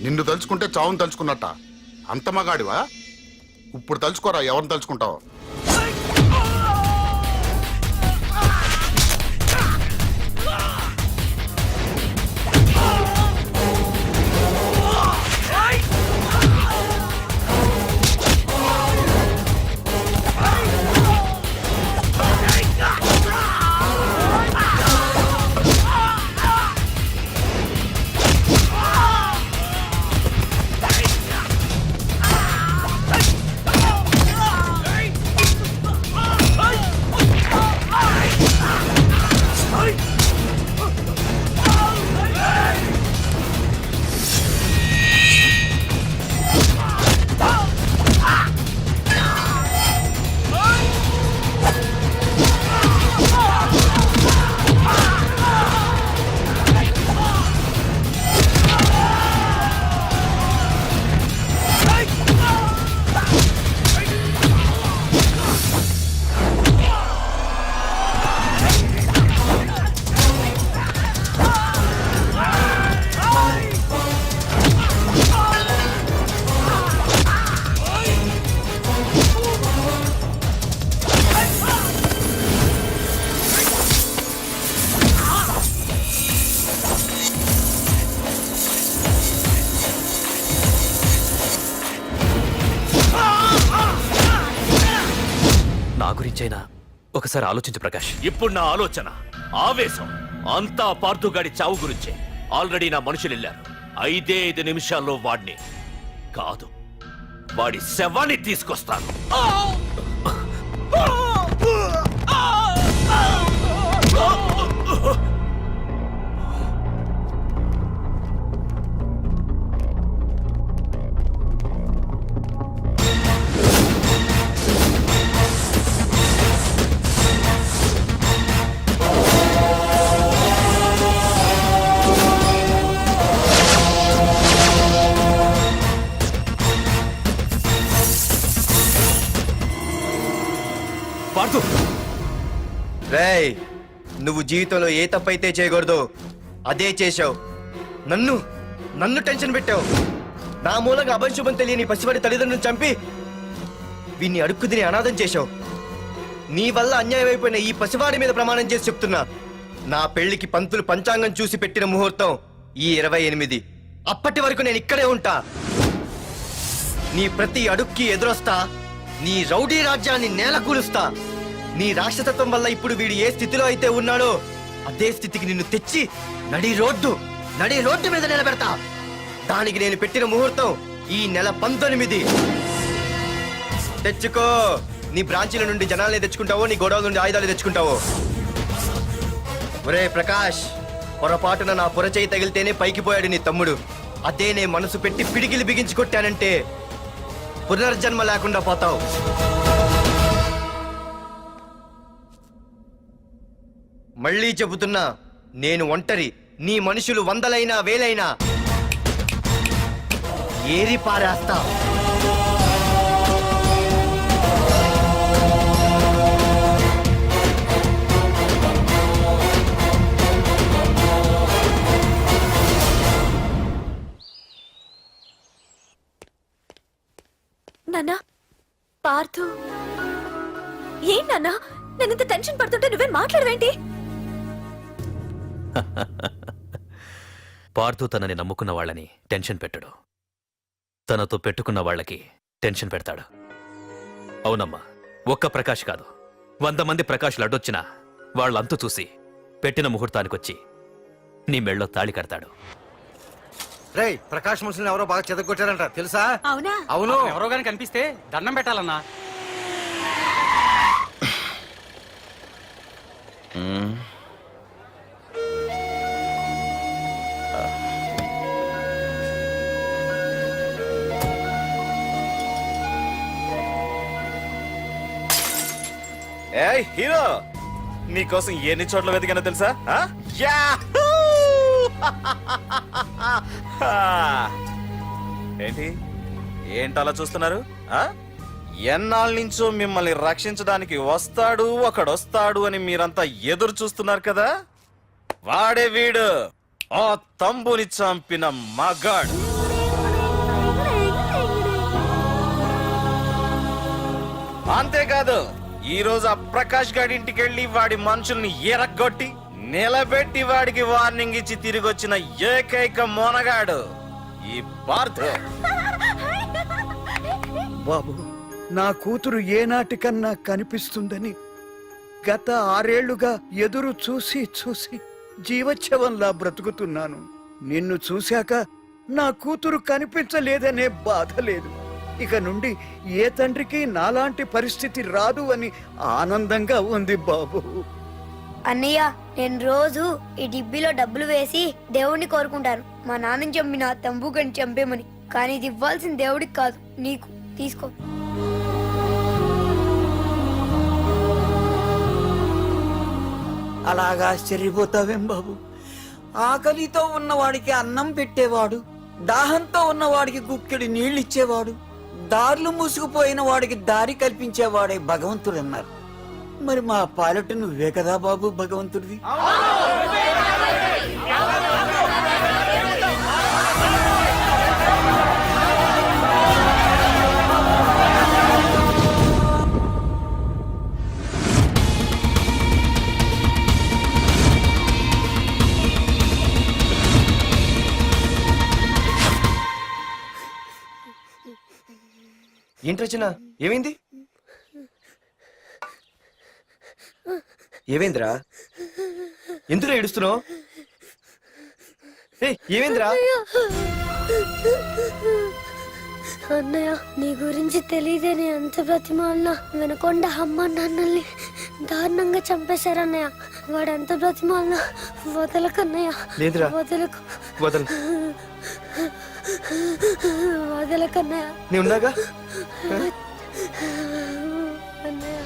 Speaker 3: నిన్ను తలుచుకుంటే చావును తలుచుకున్నట్ట. అంత మగాడివా? ఇప్పుడు తలుచుకోరా ఎవరిని తలుచుకుంటావు.
Speaker 11: గురించైనా ఒకసారి ఆలోచించు ప్రకాష్. ఇప్పుడు నా ఆలోచన, ఆవేశం అంతా పార్థుగాడి చావు గురించే. ఆల్రెడీ నా మనుషులు వెళ్ళారు. 5 నిమిషాల్లో వాడిని కాదు, వాడి శవాన్ని తీసుకొస్తాను.
Speaker 10: రేయ్, నువ్వు జీవితంలో ఏ తప్పైతే చేయకూడదు అదే చేశావు. నన్ను నన్ను టెన్షన్ పెట్టావు. నా మూలంగా అభంశుభం తెలియని పసివాడి తల్లిదండ్రులను చంపి వీన్ని అడుక్కు తిని అనాథం చేశావు. నీ వల్ల అన్యాయం అయిపోయిన ఈ పసివాడి మీద ప్రమాణం చేసి చెప్తున్నా, నా పెళ్లికి పంతులు పంచాంగం చూసి పెట్టిన ముహూర్తం ఈ 28. అప్పటి వరకు నేను ఇక్కడే ఉంటా. నీ ప్రతి అడుక్కి ఎదురొస్తా. నీ రౌడీ రాజ్యాన్ని నేలకూలుస్తా. నీ రాక్షసత్వం వల్ల ఇప్పుడు వీడు ఏ స్థితిలో అయితే ఉన్నాడో అదే స్థితికి నిన్ను తెచ్చి నడి రోడ్డు మీద నిలబెడతా. దానికి నేను పెట్టిన ముహూర్తం ఈ నెల 19. తెచ్చుకో. నీ బ్రాంచీల నుండి జనాల్ని తెచ్చుకుంటావో, నీ గొడవల నుండి ఆయుధాలు తెచ్చుకుంటావో. ఒరే ప్రకాష్, పొరపాటున నా పొరచేయి తగిలితేనే పైకి పోయాడు నీ తమ్ముడు. అదే నే మనసు పెట్టి పిడికిలి బిగించి కొట్టానంటే పునర్జన్మ లేకుండా పోతావు. మళ్ళీ చెబుతున్నా, నేను ఒంటరి. నీ మనుషులు 100లైనా 1000లైనా ఏరి పారేస్తా.
Speaker 8: నాన్నా, పార్థు, ఏం నాన్నా? నేను ఇంత టెన్షన్ పడుతుంటే నువ్వేం మాట్లాడవేంటి?
Speaker 11: పార్థు తనని నమ్ముకున్న వాళ్ళని టెన్షన్ పెట్టడు, తనతో పెట్టుకున్న వాళ్ళకి టెన్షన్ పెడతాడు. అవునమ్మా, ఒక్క ప్రకాష్ కాదు, 100 మంది ప్రకాష్లు అడ్డొచ్చినా వాళ్ళంతు చూసి పెట్టిన ముహూర్తానికొచ్చి నీ మెళ్ళో తాళి కడతాడు.
Speaker 6: రేయ్, ప్రకాష్ మనుషుల్ని ఎవరో బాగా చెదగొట్టారంట, తెలుసా?
Speaker 8: అవునా?
Speaker 6: అవును.
Speaker 9: ఎవరో గాని కనిపిస్తే దండం పెట్టాలన్నా.
Speaker 1: ఏయ్ హీరో, నీకోసం ఎన్ని చోట్ల వెతికానో తెలుసా? యాహూ! ఏంటి అలా చూస్తున్నారు? ఎన్నాళ్ళ నుంచో మిమ్మల్ని రక్షించడానికి ఒకడొస్తాడు అని మీరంతా ఎదురు చూస్తున్నారు కదా. వాడే వీడు, ఆ తంబుని చంపిన మగాడు. అంతేకాదు, ఈ రోజు ఆ ప్రకాష్ గాడి ఇంటికి వెళ్ళి వాడి మనుషుల్ని ఎరగొట్టి నిలబెట్టి వాడికి వార్నింగ్ ఇచ్చి తిరిగి వచ్చిన ఏకైక మోనగాడు ఈ పార్థు.
Speaker 17: బాబు, నా కూతురు ఏనాటికన్నా కనిపిస్తుందని గత 6 ఏళ్లుగా ఎదురు చూసి చూసి జీవోత్సవంలా బ్రతుకుతున్నాను. నిన్ను చూశాక నా కూతురు కనిపించలేదనే బాధ లేదు. ఇక నుండి ఏ తండ్రికి నాలాంటి పరిస్థితి రాదు అని ఆనందంగా ఉంది బాబు.
Speaker 18: అన్నయ్య, నేను రోజు ఈ డిబ్బీలో డబ్బులు వేసి దేవుణ్ణి కోరుకుంటాను, మా నాన్నని చంపిన తంబుగని చంపేమని. కానీ ఇది ఇవ్వాల్సిన దేవుడికి కాదు, నీకు. తీసుకో.
Speaker 17: అలాగా ఆశ్చర్యపోతావేం బాబు? ఆకలితో ఉన్నవాడికి అన్నం పెట్టేవాడు, దాహంతో ఉన్నవాడికి గుక్కెడి నీళ్ళిచ్చేవాడు, దారులు మూసుకుపోయిన వాడికి దారి కల్పించేవాడే భగవంతుడన్నారు. మరి మా పాలెట నువ్వే కదా బాబు భగవంతుడివి.
Speaker 10: ఏంటి రచన, ఏమైంది? ఏమైందిరా? ఎందుకు ఏడుస్తున్నావు? ఏమైందిరా?
Speaker 18: అన్నయ్య, నీ గురించి తెలియదేనే ఎంత బ్రతిమాలినా వినకుండా అమ్మ నాన్నల్ని దారుణంగా చంపేశారన్నయ్య. వాడు ఎంత బ్రతిమాలినా వదలకన్నయ్య.
Speaker 10: లేదురా,
Speaker 18: వదలకు. వదలకన్నయ్య.
Speaker 10: నీ ఉన్నాగా.
Speaker 18: అన్నయ్య,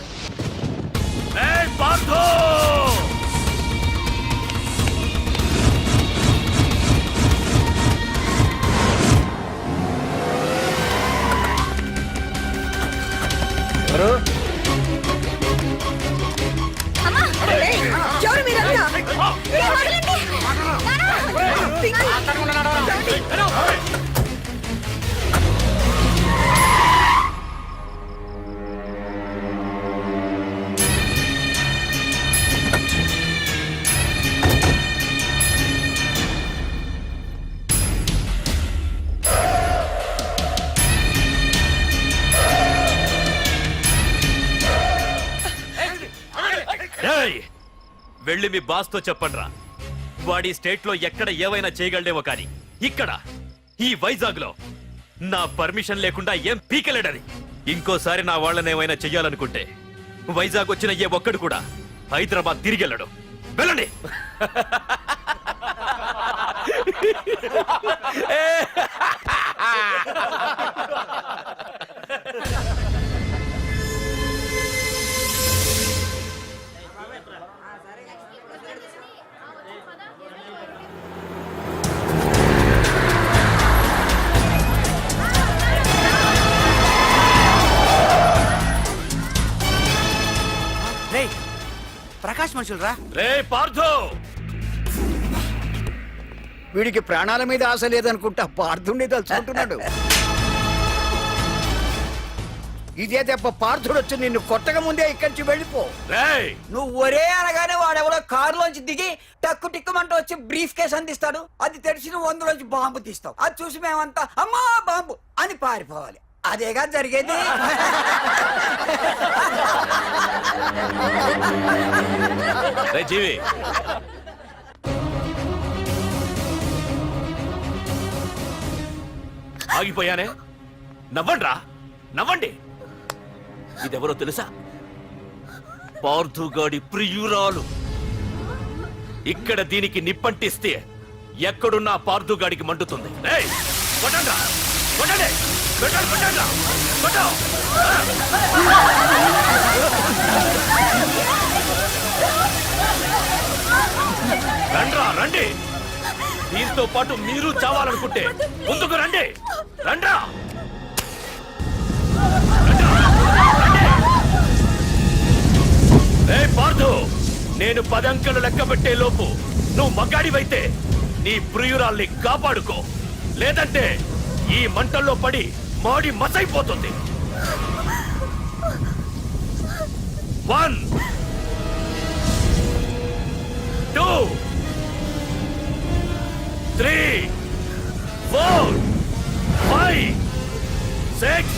Speaker 10: ఎవరు?
Speaker 14: ఎవరు మీరంతా?
Speaker 11: ఏయ్! వెళ్ళి మీ బాస్ తో చెప్పండ్రా వాడి స్టేట్ లో ఎక్కడ ఏవైనా చేయగలడేమో కానీ ఇక్కడ ఈ వైజాగ్ లో నా పర్మిషన్ లేకుండా ఏం పీకలేడని. ఇంకోసారి నా వాళ్ళని ఏమైనా చెయ్యాలనుకుంటే వైజాగ్ వచ్చిన ఏ ఒక్కడు కూడా హైదరాబాద్ తిరిగి వెళ్ళడు. వెళ్ళండి.
Speaker 6: రేయ్ ప్రకాష్ మనుషులు రా.
Speaker 11: రే పార్థు,
Speaker 17: వీడికి ప్రాణాల మీద ఆశ లేదనుకుంటా పార్థుండి తలుచుకుంటున్నాడు. ఇదే దెబ్బ పార్థుడు వచ్చి నిన్ను కొట్టక ముందే ఇక్కడి నుంచి వెళ్ళిపో.
Speaker 11: రేయ్
Speaker 9: నువ్వు ఒరే అనగానే వాడెవడో కారులోంచి దిగి టక్కు టిక్కుమంటూ వచ్చి బ్రీఫ్ కేస్ అందిస్తాడు. అది తెరిచి నువ్వు అందులోంచి బాంబు తీస్తావు. అది చూసి మేమంతా అమ్మా బాంబు అని పారిపోవాలి. అదేగా జరిగేది.
Speaker 11: రే జీవి, ఆగిపోయానే. నవ్వండ్రా, నవ్వండి. ఇదెవరో తెలుసా? పార్థుగాడి ప్రియురాలు. ఇక్కడ దీనికి నిప్పంటిస్తే ఎక్కడున్నా పార్థుగాడికి మండుతుంది. రేయ్ కొట్టండ్రా, కొట్టండి, కొట్టండి, కొట్టండ్రా, కొట్టు. రండ్రా, రండి. దీంతో పాటు మీరు చావాలనుకుంటే ముందుకు రండి. రండ్రా. రే పార్థు, నేను 10 అంకెలు లెక్క పెట్టే లోపు నువ్వు మగాడివైతే నీ ప్రియురాల్ని కాపాడుకో. లేదంటే ఈ మంటల్లో పడి మాడి మసైపోతుంది. 1 2 3 4 5 6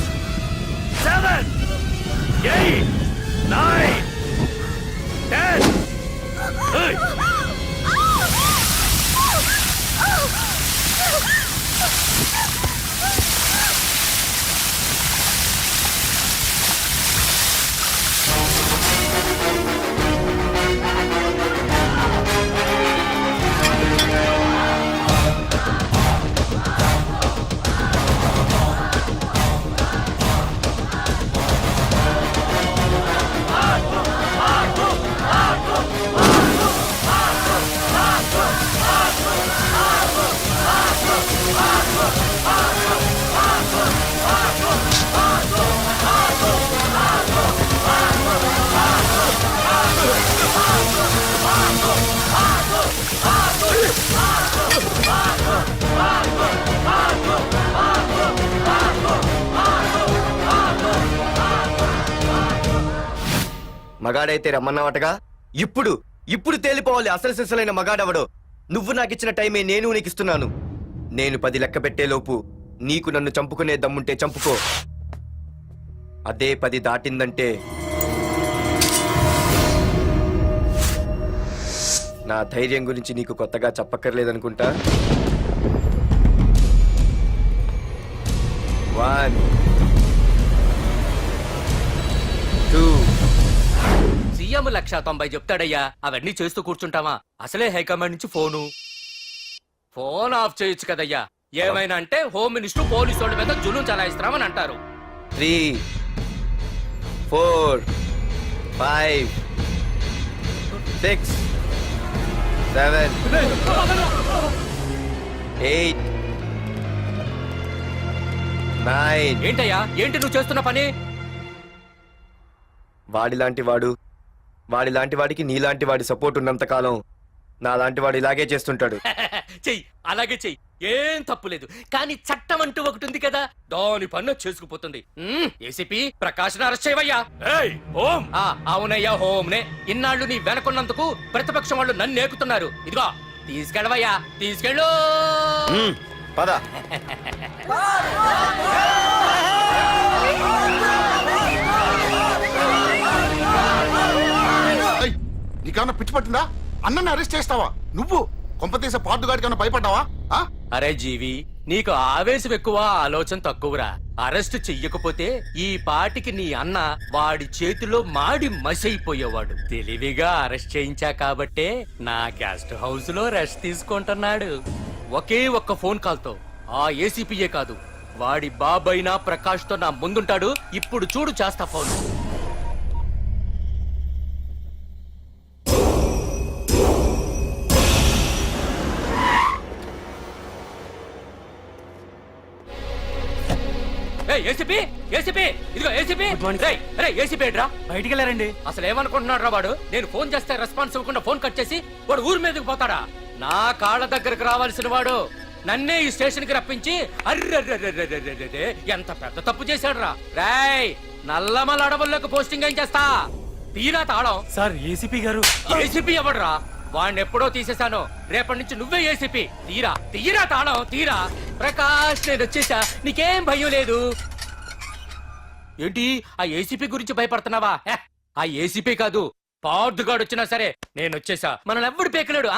Speaker 11: 7 8 9 10. Hey!
Speaker 10: మగాడైతే రమ్మన్నావటగా. ఇప్పుడు ఇప్పుడు తేలిపోవాలి అసలు సిసలైన మగాడవడో. నువ్వు నాకిచ్చిన టైమే నేను నీకు ఇస్తున్నాను. నేను 10 లెక్క పెట్టేలోపు నీకు నన్ను చంపుకునే దమ్ముంటే చంపుకో. అదే 10 దాటిందంటే నా ధైర్యం గురించి నీకు కొత్తగా చెప్పక్కర్లేదనుకుంటా. 1 2
Speaker 13: సీఎం 190 చెప్తాడయ్యా. అవన్నీ చేస్తూ కూర్చుంటావా? అసలే హైకమాండ్ నుంచి ఫోన్ ఆఫ్ చేయొచ్చు కదయ్యా. ఏమైనా అంటే హోమ్ మినిస్టర్ పోలీసు వాళ్ళ మీద జులుం చలాయిస్తున్నామని అంటారు.
Speaker 10: 3 4 5 6 7 8 9.
Speaker 13: ఏంటయ్యా, ఏంటి నువ్వు చేస్తున్న పని?
Speaker 10: వాడిలాంటి వాడికి నీలాంటి వాడి సపోర్ట్ ఉన్నంత కాలం నాలాంటి వాడు ఇలాగే చేస్తుంటాడు.
Speaker 13: చెయ్యి, అలాగే చెయ్యి, ఏం తప్పులేదు. కానీ చట్టం అంటూ ఒకటి ఉంది కదా, దాని పన్ను చేసుకుపోతుంది. ఏసీపీ ప్రకాష్ అరెస్ట్ చేయవయ్యా. అవునయ్యా, హోమ్నే. ఇన్నాళ్ళు నీ వెనకున్నందుకు ప్రతిపక్షం వాళ్ళు నన్ను ఏకుతున్నారు. ఇదిగో తీసుకెళ్ళవయ్యా, తీసుకెళ్ళు.
Speaker 10: పద.
Speaker 3: నీకేమన్నా పిచ్చి పట్టిందా? అన్నని అరెస్ట్ చేస్తావా నువ్వు? కొంపతీసే పార్దుగాడికి ఏమన్నా భయపడ్డావా?
Speaker 13: అరే జీవి, నీకు ఆవేశం ఎక్కువ, ఆలోచన తక్కువరా. అరెస్ట్ చెయ్యకపోతే ఈ పాటికి నీ అన్న వాడి చేతిలో మాడి మసైపోయేవాడు. తెలివిగా అరెస్ట్ చేయించా కాబట్టే నా గెస్ట్ హౌస్ లో రెస్ట్ తీసుకుంటున్నాడు. ఒకే ఒక్క ఫోన్ కాల్ తో ఆ ఏసీపీయే కాదు, వాడి బాబైనా ప్రకాష్ తో నా ముందుంటాడు. ఇప్పుడు చూడు చేస్తా ఫోన్. ఏసీపీ ఏసీపీ ఇదిగో ఏసీపీ. ఏసీపీ ఏంట్రా బయటికి వెళ్ళారండి? అసలు ఏమనుకుంటున్నాడు రా వాడు? నేను ఫోన్ చేస్తే రెస్పాన్స్ ఇవ్వకుండా ఫోన్ కట్ చేసి వాడు ఊరి మీదకి పోతాడా? నా కాళ్ళ దగ్గరకు రావాల్సిన వాడు నన్నే ఈ స్టేషన్ కి రప్పించి అర్రె ఎంత పెద్ద తప్పు చేశాడు రా. రాయ్, నల్లమల అడవుల్లోకి పోస్టింగ్ ఏం చేస్తా? తీరా తాళం.
Speaker 11: సార్ ఏసీపీ గారు.
Speaker 13: ఏసీపీ ఎవడరా? వాడిని ఎప్పుడో తీసేశాను. రేపటి నుంచి నువ్వే ఏసీపీ. తీరా తాళం తీరా. ప్రకాష్, నేను వచ్చేసా, నీకేం భయం లేదు. ఏంటి ఆ ఏసీపీ గురించి భయపడుతున్నావా? ఆ ఏసీపీ కాదు, పార్దుగాడు వచ్చినా సరే నేను వచ్చేసా. మనల్ని ఎవ్వడు పేకలేడు.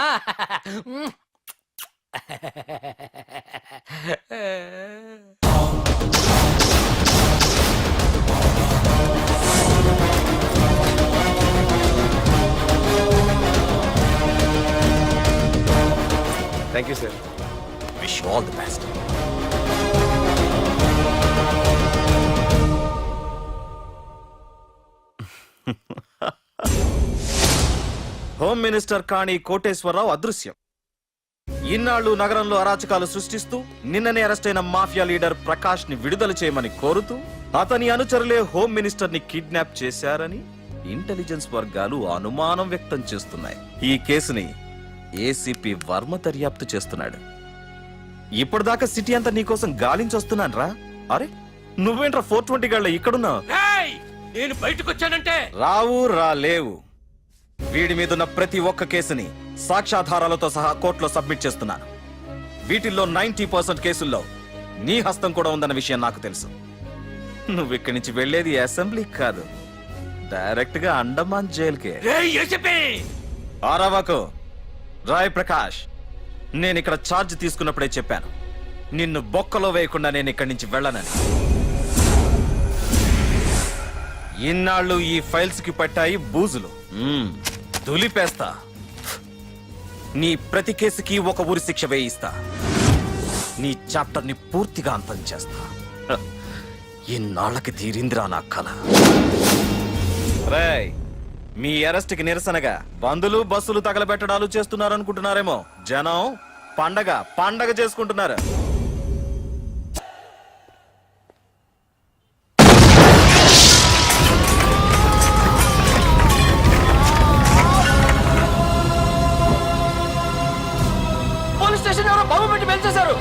Speaker 10: Thank you sir.
Speaker 1: Wish you all the best. Home minister Kani Koteswararao అదృశ్యం. ఇన్నాళ్లు నగరంలో అరాచకాలు సృష్టిస్తూ నిన్ననే అరెస్ట్ అయిన మాఫియా లీడర్ ప్రకాష్ ని విడుదల చేయమని కోరుతూ అతని అనుచరులే హోమ్ మినిస్టర్ ని కిడ్నాప్ చేశారని ఇంటెలిజెన్స్ వర్గాలు అనుమానం వ్యక్తం చేస్తున్నాయి. ఈ కేసుని ఏసీపీ వర్మ దర్యాప్తు చేస్తున్నాడు. ఇప్పటిదాకా సిటీ అంతా నీకోసం గాలించొస్తున్నాను రా. అరే నువ్వేంట్రా 420 గాళ్ళ ఇక్కడున్నా?
Speaker 13: నేను బయటకు వచ్చానంటే
Speaker 1: రావు రాలేవు. వీడి మీదున్న ప్రతి ఒక్క కేసుని సాక్ష్యాధారాలతో సహా కోర్టులో సబ్మిట్ చేస్తున్నాను. వీటిల్లో 90% కేసుల్లో నీ హస్తం కూడా ఉందన్న విషయం నాకు తెలుసు. నువ్వు ఇక్కడి నుంచి వెళ్లేది అసెంబ్లీ కాదు, డైరెక్ట్ గా అండమాన్ జైలుకే. ఆరావాకు రాయ్ ప్రకాష్, నేను ఇక్కడ ఛార్జ్ తీసుకున్నప్పుడే చెప్పాను, నిన్ను బొక్కలో వేయకుండా నేను ఇక్కడి నుంచి వెళ్ళనని. ఇన్నాళ్ళు ఈ ఫైల్స్ కి పట్టాయి బూజులు. దులిపేస్తా. నీ ప్రతి కేసుకి ఒక ఊరి శిక్ష వేయిస్తా. నీ చాప్టర్ ని పూర్తిగా అంతం చేస్తా. ఇన్నాళ్ళకి తీరిందిరా నా కళ. రేయ్, మీ అరెస్ట్ కి నిరసనగా బందులు బస్సులు తగలబెట్టడాలు చేస్తున్నారనుకుంటున్నారేమో. జనం పండగ చేసుకుంటున్నారు.
Speaker 13: పోలీస్ స్టేషన్ ఎవరో బాబు పెట్టి పెంచేశారు.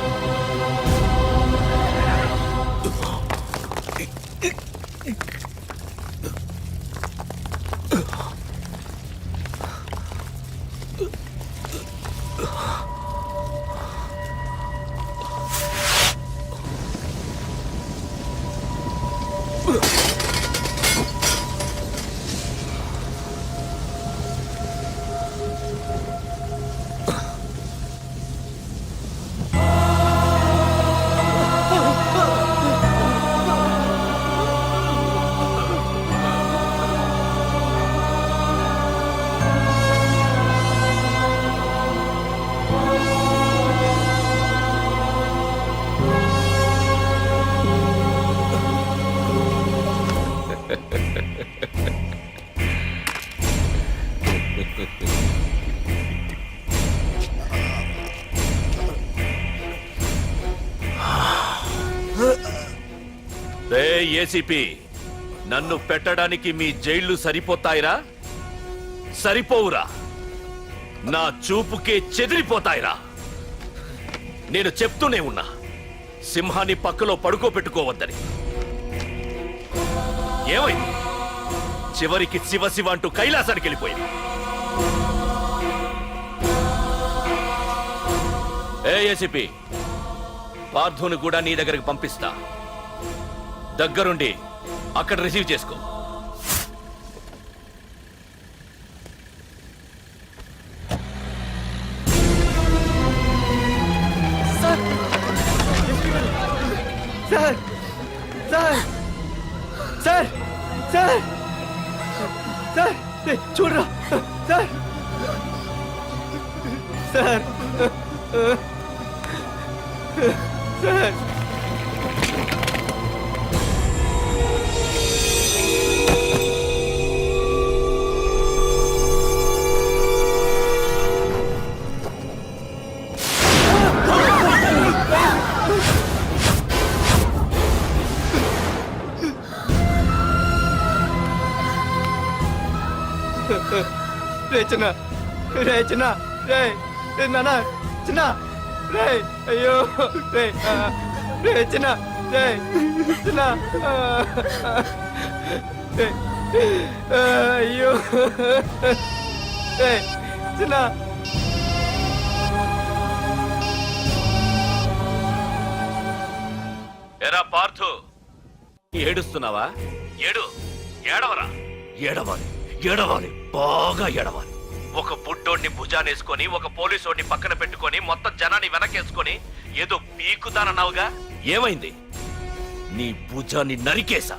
Speaker 11: ఏసీపీ, నన్ను పెట్టడానికి మీ జైళ్లు సరిపోతాయిరా? సరిపోవురా. నా చూపుకే చెదిరిపోతాయిరా. నేను చెప్తూనే ఉన్నా, సింహాన్ని పక్కలో పడుకోబెట్టుకోవద్దని. ఏమైంది? చివరికి శివ శివ అంటూ కైలాసానికి వెళ్ళిపోయింది. ఏసీపీ, పార్థుని కూడా నీ దగ్గరికి పంపిస్తా. దగ్గరుండి అక్కడ రిసీవ్ చేసుకో.
Speaker 10: సార్ చూడరా సార్ సార్ సార్ రే చిన్న రే చిన్న రే నాన్న చిన్న రే అయ్యో రే రే చిన్న రే చిన్న రే అయ్యో రే చిన్న
Speaker 11: ఎరా పార్థు ఏడుస్తున్నావా? ఏడవరా. ఏడవాలి బాగా ఏడవాలి. ఒక బుడ్డోడిని భుజానేసుకొని ఒక పోలీసోడిని పక్కన పెట్టుకొని మొత్తం జనాన్ని వెనకేసుకొని ఏదో పీకుతానన్నావుగా, ఏమైంది? నీ భుజాన్ని నరికేశా.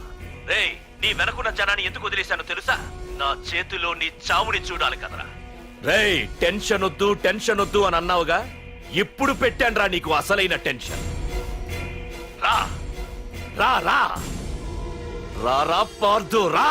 Speaker 11: రేయ్, నీ వెనకున్న జనాన్ని ఎందుకు వదిలేశానో తెలుసా? నా చేతిలో నీ చావుని చూడాలి కదరా. రేయ్, టెన్షన్ వద్దు అని అన్నావుగా, ఇప్పుడు పెట్టానురా నీకు అసలైన టెన్షన్. రా రా రా రా రా పార్థు రా.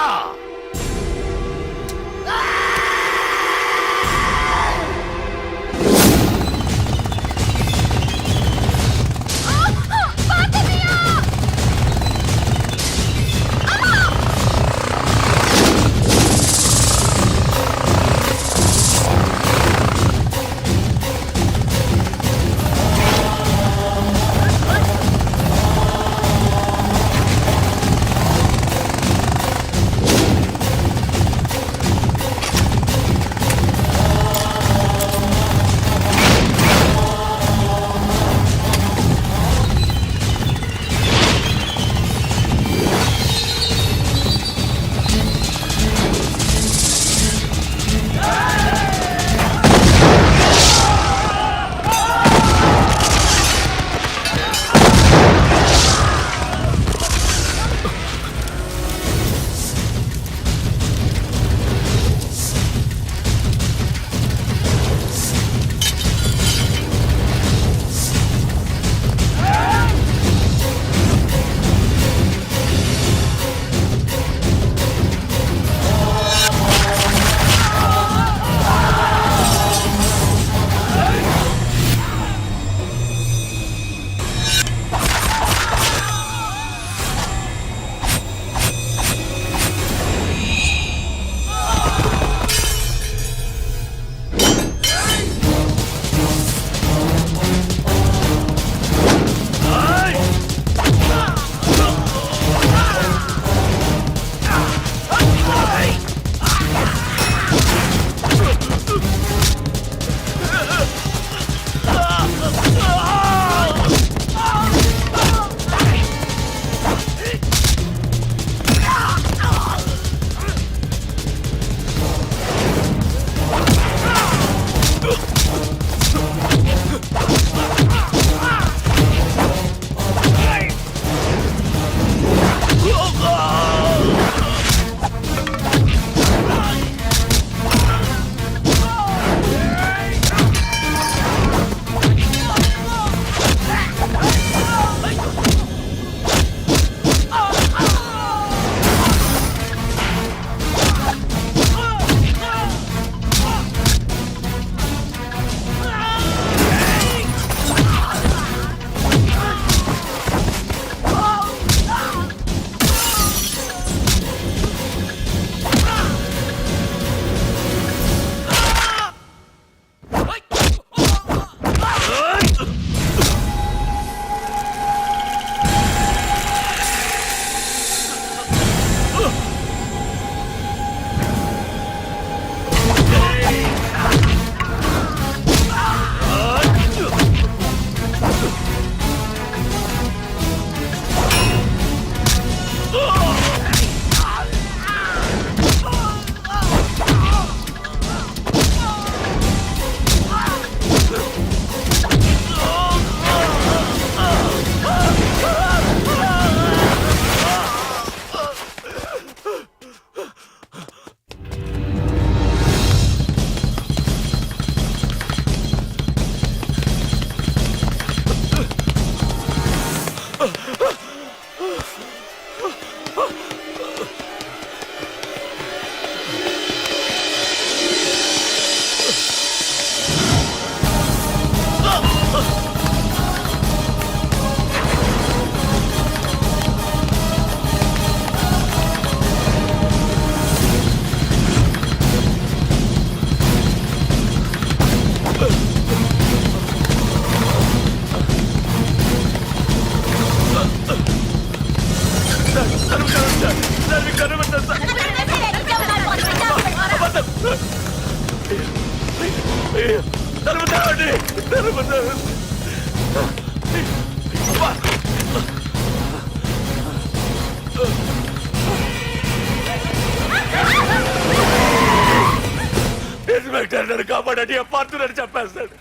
Speaker 5: ఇన్స్పెక్టర్ నన్ను కాపాడండి పార్తులని చెప్పేస్తాడు.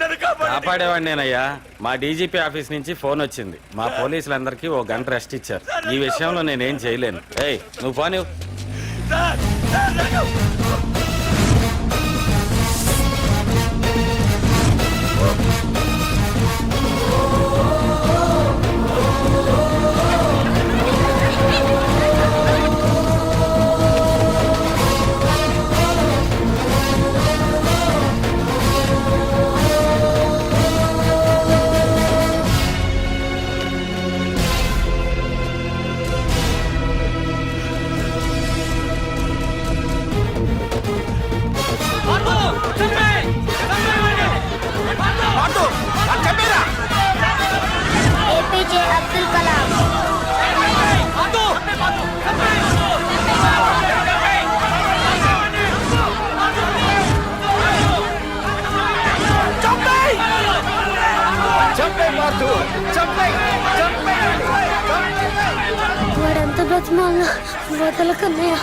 Speaker 5: నన్ను కాపాడండి.
Speaker 1: కాపాడేవాడిని నేనయ్యా. మా డీజీపీ ఆఫీస్ నుంచి ఫోన్ వచ్చింది. మా పోలీసులందరికీ 1 గంట రెస్ట్ ఇచ్చారు. ఈ విషయంలో నేనేం చేయలేను. ఏయ్ నువ్వు పోనీ.
Speaker 5: సార్, సార్, నన్ను-
Speaker 18: ఏపీజే అబ్దుల్ కలాం. వాడంత బ్రతిమాల వదలకన్నయ్య.